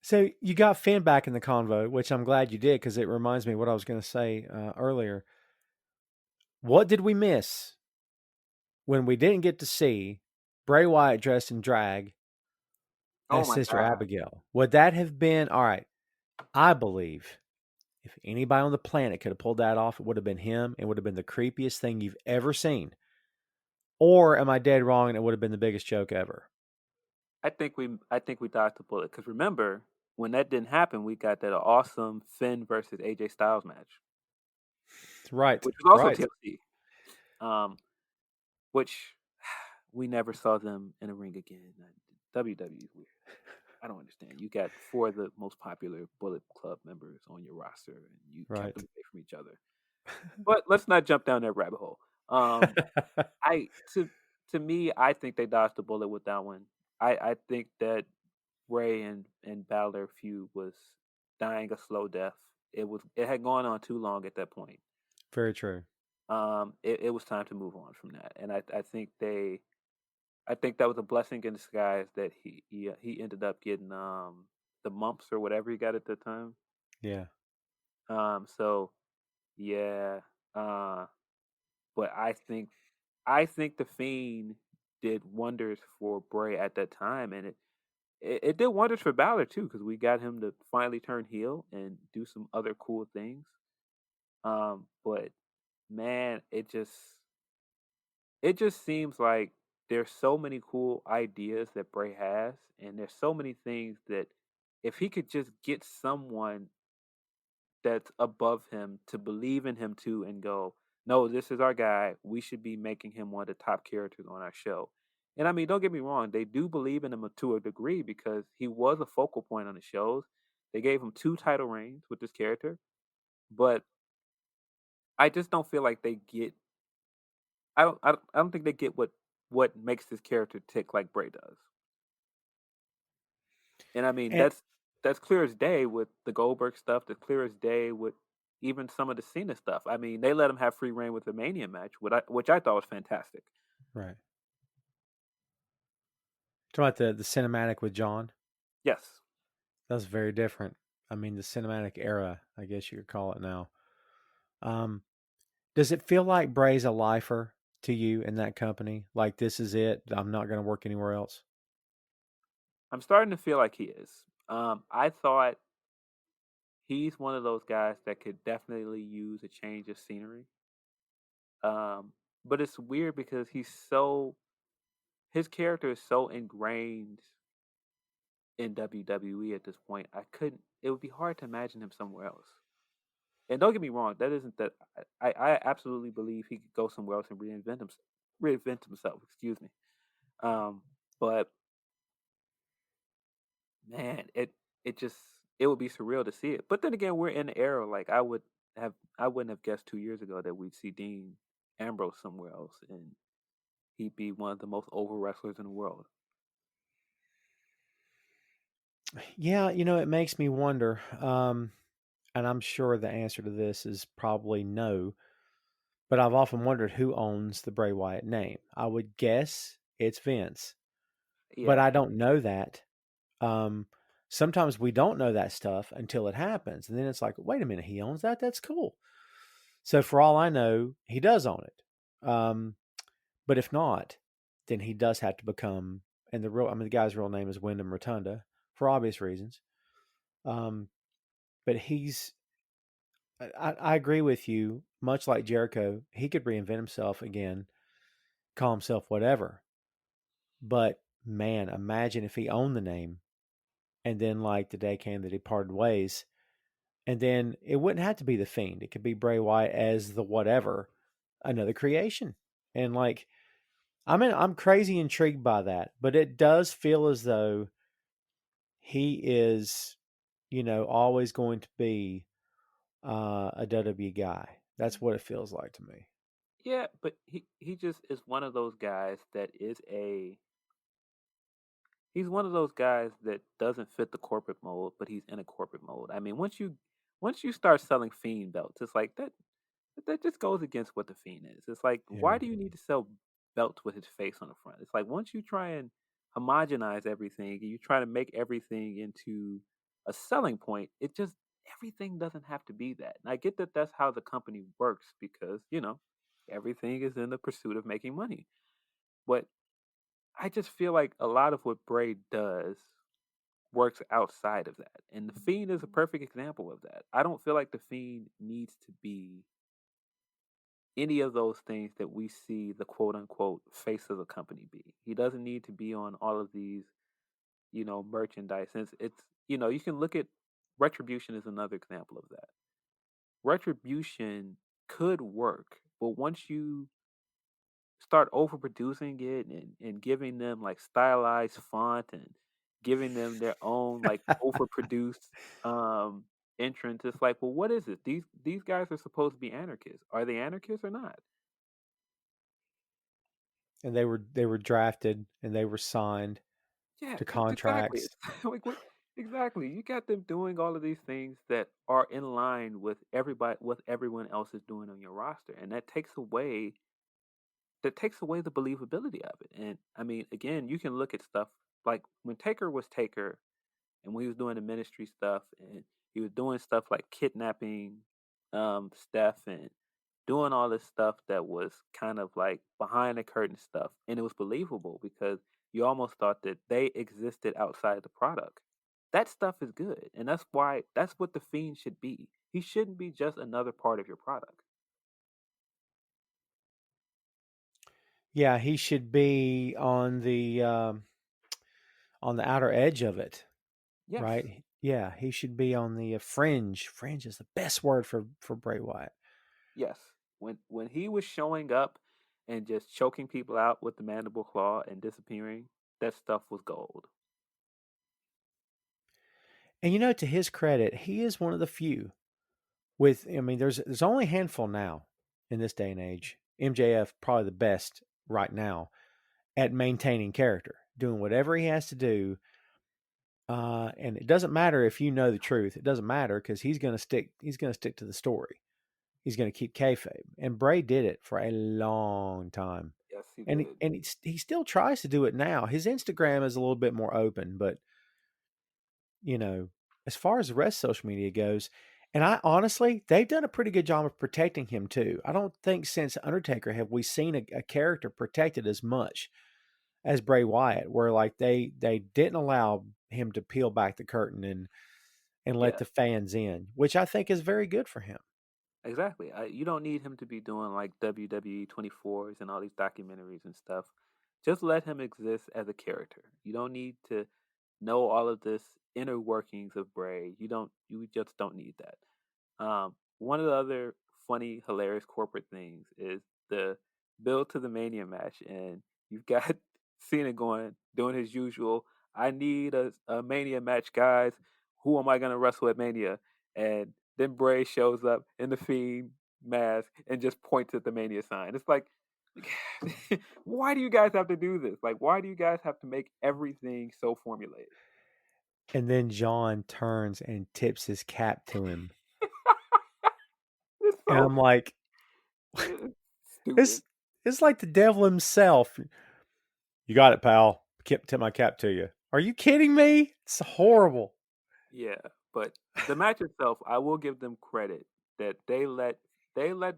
So you got Finn back in the convo, which I'm glad you did because it reminds me of what I was going to say earlier. What did we miss when we didn't get to see Bray Wyatt dressed in drag Oh as my Sister god! Abigail? Would that have been all right? I believe if anybody on the planet could have pulled that off, it would have been him. It would have been the creepiest thing you've ever seen. Or am I dead wrong and it would have been the biggest joke ever? I think we dodged the bullet because remember when that didn't happen, we got that awesome Finn versus AJ Styles match, Right, which was also right. TLC. Um, which we never saw them in a ring again. WWE is weird. I don't understand. You got four of the most popular Bullet Club members on your roster, and you kept Right. them away from each other. But let's not jump down that rabbit hole. I to me, I think they dodged the bullet with that one. I think that Ray and Balor feud was dying a slow death. It had gone on too long at that point. Very true. It was time to move on from that, and I think that was a blessing in disguise that he ended up getting the mumps or whatever he got at the time. Yeah. So yeah. Uh, but I think the Fiend did wonders for Bray at that time, and it did wonders for Balor too, because we got him to finally turn heel and do some other cool things. But man, it just seems like there's so many cool ideas that Bray has, and there's so many things that if he could just get someone that's above him to believe in him too and go, no, this is our guy. We should be making him one of the top characters on our show. And I mean, don't get me wrong, they do believe in him to a degree because he was a focal point on the shows. They gave him 2 title reigns with this character, but I just don't feel like they get. I don't think they get what makes this character tick like Bray does. And I mean, And that's clear as day with the Goldberg stuff. That's clear as day with even some of the Cena stuff. I mean, they let him have free reign with the Mania match, which I thought was fantastic. right. Talking about the cinematic with John, Yes, that was very different. I mean, the cinematic era, I guess you could call it now. Um, does it feel like Bray's a lifer to you in that company? Like this is it. I'm not going to work anywhere else. I'm starting to feel like he is. I thought he's one of those guys that could definitely use a change of scenery. But it's weird because his character is so ingrained in WWE at this point. It would be hard to imagine him somewhere else. And don't get me wrong, that isn't that I absolutely believe he could go somewhere else and reinvent himself. Excuse me. Um, but man, it would be surreal to see it. But then again, we're in the era like I wouldn't have guessed 2 years ago that we'd see Dean Ambrose somewhere else, and he'd be one of the most over wrestlers in the world. Yeah, it makes me wonder. And I'm sure the answer to this is probably no. But I've often wondered who owns the Bray Wyatt name. I would guess it's Vince, but Yeah, I don't know that. Um, Sometimes we don't know that stuff until it happens, and then it's like, wait a minute, he owns that. That's cool. So for all I know, he does own it. But if not, then he does have to become. And the guy's real name is Wyndham Rotunda for obvious reasons. Um, but I agree with you. Much like Jericho, he could reinvent himself again, call himself whatever. But man, imagine if he owned the name, and then like the day came that he parted ways, and then it wouldn't have to be the Fiend. It could be Bray Wyatt as the whatever, another creation. And like, I'm crazy intrigued by that, but it does feel as though he is, always going to be a WWE guy. That's what it feels like to me. yeah, but he just is one of those guys that he's one of those guys that doesn't fit the corporate mold, but he's in a corporate mold. I mean, once you start selling Fiend belts, it's like that just goes against what the Fiend is. It's like, why Yeah. do you need to sell belts with his face on the front? It's like once you try and homogenize everything, and you try to make everything into a selling point, it just everything doesn't have to be that. And I get that that's how the company works because everything is in the pursuit of making money. But I just feel like a lot of what Bray does works outside of that. And the Fiend is a perfect example of that. I don't feel like the Fiend needs to be any of those things that we see the quote unquote face of the company be. He doesn't need to be on all of these, merchandise. You can look at Retribution is another example of that. Retribution could work, but once you start overproducing it and giving them like stylized font and giving them their own like overproduced um entrance, it's like, well, what is it? These guys are supposed to be anarchists. Are they anarchists or not? And they were drafted and they were signed Yeah, to exactly. contracts. It's like what exactly? You got them doing all of these things that are in line with what everyone else is doing on your roster, and that takes away the believability of it. And I mean, again, you can look at stuff like when Taker was Taker, and when he was doing the ministry stuff, and he was doing stuff like kidnapping Steph and doing all this stuff that was kind of like behind the curtain stuff, and it was believable because you almost thought that they existed outside the product. That stuff is good, and that's what the Fiend should be. He shouldn't be just another part of your product. Yeah, he should be on the outer edge of it, Yes, right? Yeah, he should be on the fringe. Fringe is the best word for Bray Wyatt. yes. When he was showing up and just choking people out with the mandible claw and disappearing, that stuff was gold. And you know, to his credit, he is one of the few with. I mean, there's only a handful now in this day and age. MJF probably the best right now at maintaining character, doing whatever he has to do. And it doesn't matter if you know the truth. It doesn't matter because he's going to stick. He's going to stick to the story. He's going to keep kayfabe. And Bray did it for a long time, Yes, he and did. he still tries to do it now. His Instagram is a little bit more open, but you know, as far as the rest of social media goes, and I honestly, they've done a pretty good job of protecting him too. I don't think since Undertaker have we seen a character protected as much as Bray Wyatt, where like they didn't allow him to peel back the curtain and let Yeah, the fans in, which I think is very good for him. exactly. You don't need him to be doing like WWE 24s and all these documentaries and stuff. Just let him exist as a character. You don't need to know all of this inner workings of Bray. You just don't need that. One of the other funny, hilarious corporate things is the build to the Mania match, and you've got Cena doing his usual. I need a Mania match, guys. Who am I gonna wrestle at Mania? And then Bray shows up in the Fiend mask and just points at the Mania sign. It's like, why do you guys have to do this? Like, why do you guys have to make everything so formulated? And then John turns and tips his cap to him. It's And so I'm like, it's stupid. it's it's like the devil himself. You got it, pal. Tip my cap to you. Are you kidding me? It's horrible. Yeah, but the match itself, I will give them credit that they let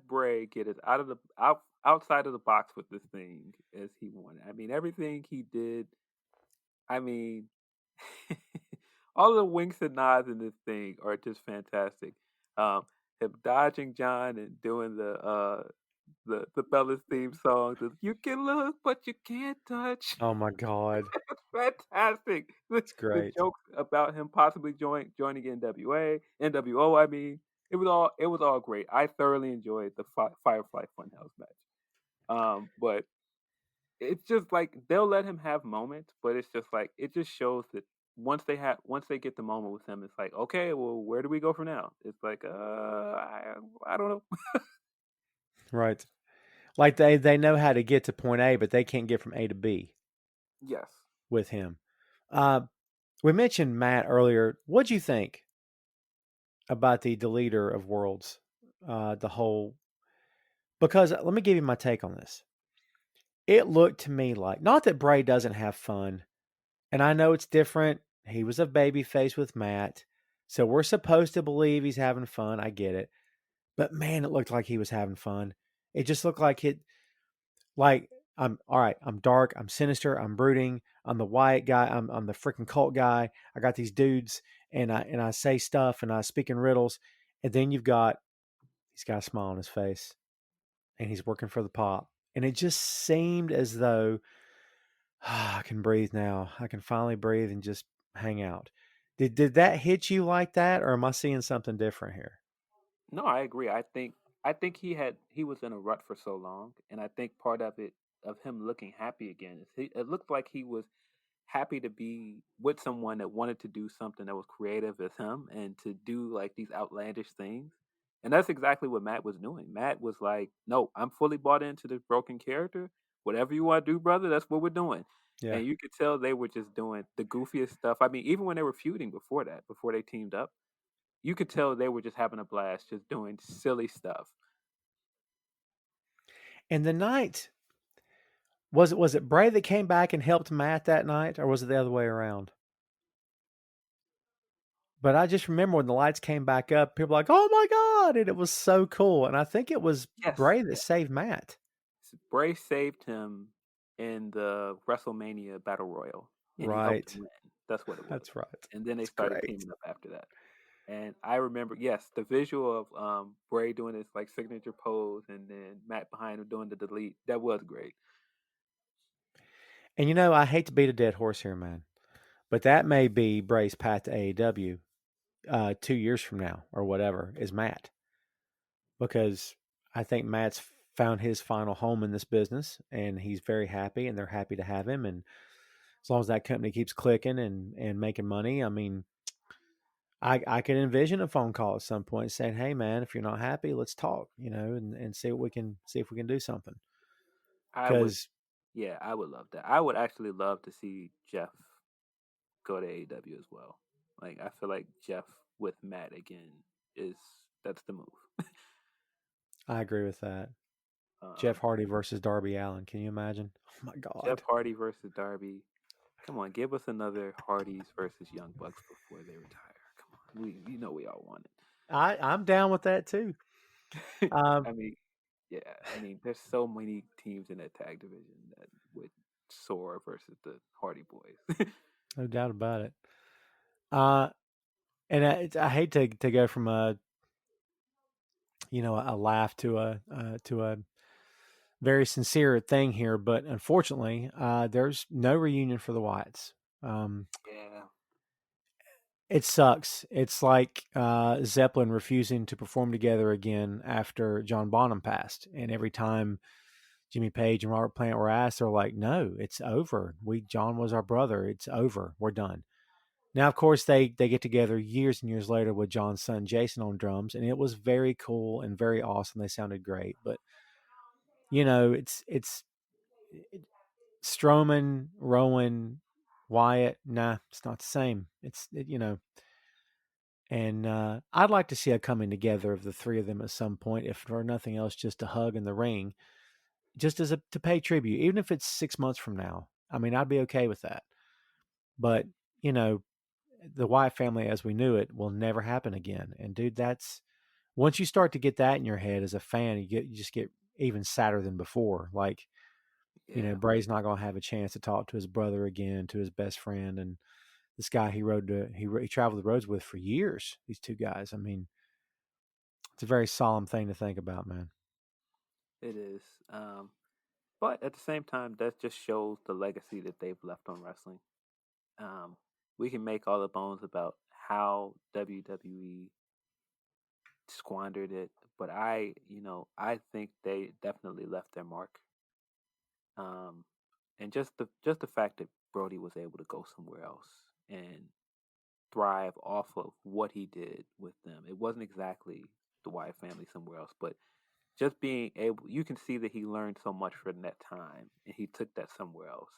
Bray get it outside of the box with this thing as he wanted. I mean, everything he did. I mean, all the winks and nods in this thing are just fantastic. Um, him dodging John and doing the Bellas theme song. You can look, but you can't touch. Oh my god. It's fantastic. The, It's the great. jokes about him possibly joining NWO. I mean, it was all great. I thoroughly enjoyed the Firefly Funhouse match. But it's just like they'll let him have moments, but it's just like it just shows that once they get the moment with him, it's like okay, well, where do we go from now? It's like I don't know. Right. Like they know how to get to point A, but they can't get from A to B Yes. with him. Uh, we mentioned Matt earlier. What'd you think about the Deleter of Worlds? The whole because let me give you my take on this. It looked to me like not that Bray doesn't have fun, and I know it's different. He was a baby face with Matt, so we're supposed to believe he's having fun. I get it, but man, it looked like he was having fun. It just looked like it. Like I'm all right. I'm dark. I'm sinister. I'm brooding. I'm the Wyatt guy. I'm the freaking cult guy. I got these dudes, and I say stuff and I speak in riddles, and then he's got a smile on his face, and he's working for the pop, and it just seemed as though I can breathe now. I can finally breathe and just hang out. Did that hit you like that, or am I seeing something different here? No, I agree. I think he was in a rut for so long, and I think part of it of him looking happy again is it looked like he was happy to be with someone that wanted to do something that was creative as him and to do like these outlandish things. And that's exactly what Matt was doing. Matt was like, "No, I'm fully bought into this broken character. Whatever you want to do, brother, that's what we're doing." Yeah. And you could tell they were just doing the goofiest stuff. I mean, even when they were feuding before that, before they teamed up, you could tell they were just having a blast, just doing silly stuff. And the night was it Bray that came back and helped Matt that night, or was it the other way around? But I just remember when the lights came back up, people were like, "Oh my god!" And it was so cool. And I think it was Yes, Bray that saved Matt. Bray saved him in the WrestleMania Battle Royal, and he helped Right. him win. That's what it was. That's right. And then they It's started great. teaming up after that. And I remember, yes, the visual of Bray doing his like signature pose, and then Matt behind him doing the delete. That was great. And I hate to beat a dead horse here, man, but that may be Bray's path to AEW 2 years from now or whatever is Matt, because I think Matt's found his final home in this business, and he's very happy, and they're happy to have him. And as long as that company keeps clicking and making money, I mean, I can envision a phone call at some point saying, "Hey, man, if you're not happy, let's talk," and see what we can see if we can do something. I would, Because yeah, I would love that. I would actually love to see Jeff go to AEW as well. Like I feel like Jeff with Matt again is that's the move. I agree with that. Jeff Um, Hardy versus Darby Allin. Can you imagine? Oh my Jeff God. Hardy versus Darby. Come on, give us another Hardys versus Young Bucks before they retire. Come on, we all want I'm down with that too. it. Um, I mean, yeah, I mean, there's so many teams in that tag division that would soar versus the Hardy Boys. no doubt about it. Uh, and I hate to go from a laugh to a very sincere thing here, but unfortunately, there's no reunion for the Wyatts. Um, Yeah, it sucks. It's like Zeppelin refusing to perform together again after John Bonham passed, and every time Jimmy Page and Robert Plant were asked, they're like, "No, it's over. John was our brother. It's over. We're done." Now, of course, they get together years and years later with John's son Jason on drums, and it was very cool and very awesome. They sounded great, but it's Strowman, Rowan, Wyatt. Nah, it's not the same. And I'd like to see a coming together of the three of them at some point, if for nothing else, just to hug in the ring, just to pay tribute, even if it's 6 months from now. I mean, I'd be okay with that. But you know, the Wyatt family as we knew it will never happen again. And dude, that's once you start to get that in your head as a fan, you just get even sadder than before. Like, yeah, Bray's not going to have a chance to talk to his brother again, to his best friend, and this guy he traveled the roads with for years. These two guys. I mean, it's a very solemn thing to think about, man. it is. But at the same time, that just shows the legacy that they've left on wrestling. Um, we can make all the bones about how WWE squandered it, but I think they definitely left their mark. Um, and just the fact that Brodie was able to go somewhere else and thrive off of what he did with them. It wasn't exactly the Wyatt family somewhere else, but just being able, you can see that he learned so much from that time, and he took that somewhere else.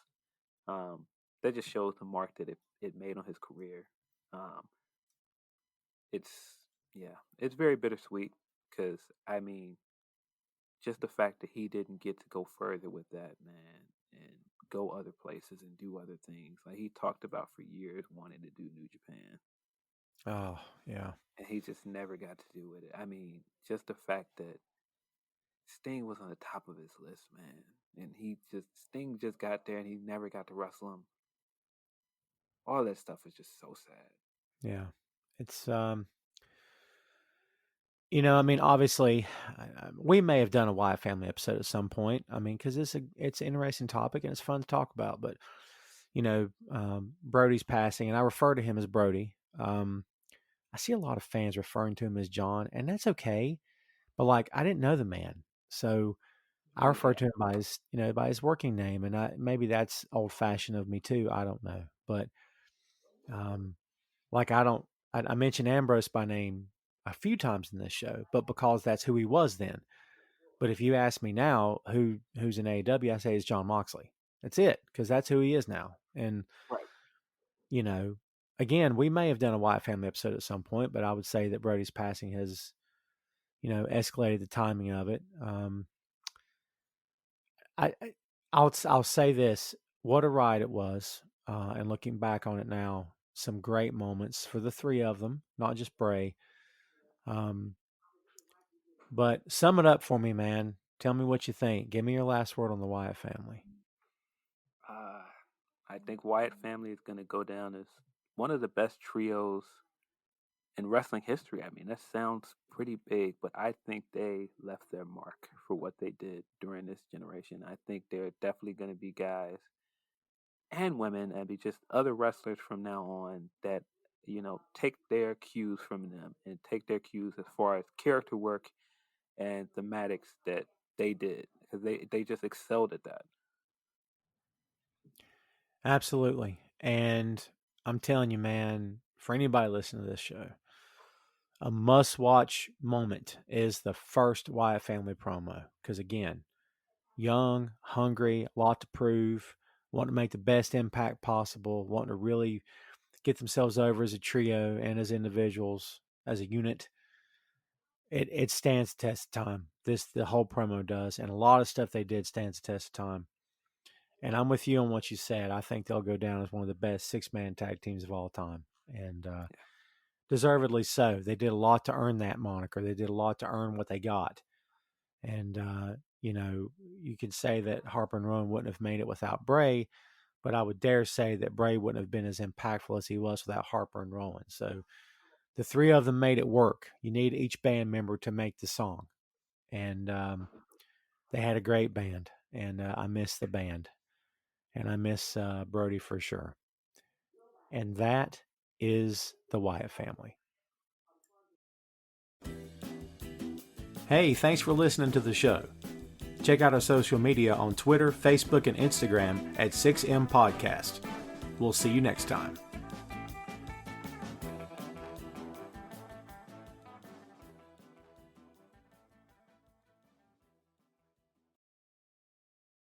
Um, that just shows the mark that it made on his career. Um, it's it's very bittersweet because I mean, just the fact that he didn't get to go further with that man and go other places and do other things. Like he talked about for years wanting to do New Japan, Oh yeah, and he just never got to do it. I mean, just the fact that Sting was on the top of his list, man, and Sting just got there and he never got to wrestle him. All that stuff is just so sad. yeah. It's I mean, obviously, we may have done a Wyatt family episode at some point. I mean, because it's an interesting topic and it's fun to talk about. But Brodie's passing, and I refer to him as Brodie. I see a lot of fans referring to him as John, and that's okay. But like, I didn't know the man, so I refer Yeah, to him by his working name, and maybe that's old fashioned of me too. I don't know, but um, like I don't. I mentioned Ambrose by name a few times in this show, but because that's who he was then. But if you ask me now who's in AEW, I say it's John Moxley. That's it, because that's who he is now. And right. you know, again, we may have done a Wyatt family episode at some point, but I would say that Brodie's passing has escalated the timing of it. I'll say this: what a ride it was, and looking back on it now, some great moments for the three of them, not just Bray. But sum it up for me, man. Tell me what you think. Give me your last word on the Wyatt family. I think Wyatt Family is going to go down as one of the best trios in wrestling history. I mean, that sounds pretty big, but I think they left their mark for what they did during this generation. I think they're definitely going to be guys and women and be just other wrestlers from now on that, take their cues from them and take their cues as far as character work and thematics that they did, because they just excelled at that. Absolutely. And I'm telling you, man, for anybody listening to this show, a must-watch moment is the first Wyatt family promo. Because again, young, hungry, a lot to prove, want to make the best impact possible, wanting to really get themselves over as a trio and as individuals, as a unit. It stands the test of time. The whole promo does, and a lot of stuff they did stands the test of time. And I'm with you on what you said. I think they'll go down as one of the best 6-man tag teams of all time, and deservedly so. They did a lot to earn that moniker. They did a lot to earn what they got. And you can say that Harper and Rowan wouldn't have made it without Bray, but I would dare say that Bray wouldn't have been as impactful as he was without Harper and Rowan. So the three of them made it work. You need each band member to make the song. And they had a great band. And I miss the band. And I miss Brodie for sure. And that is the Wyatt family. Hey, thanks for listening to the show. Check out our social media on Twitter, Facebook, and Instagram at 6M Podcast. We'll see you next time.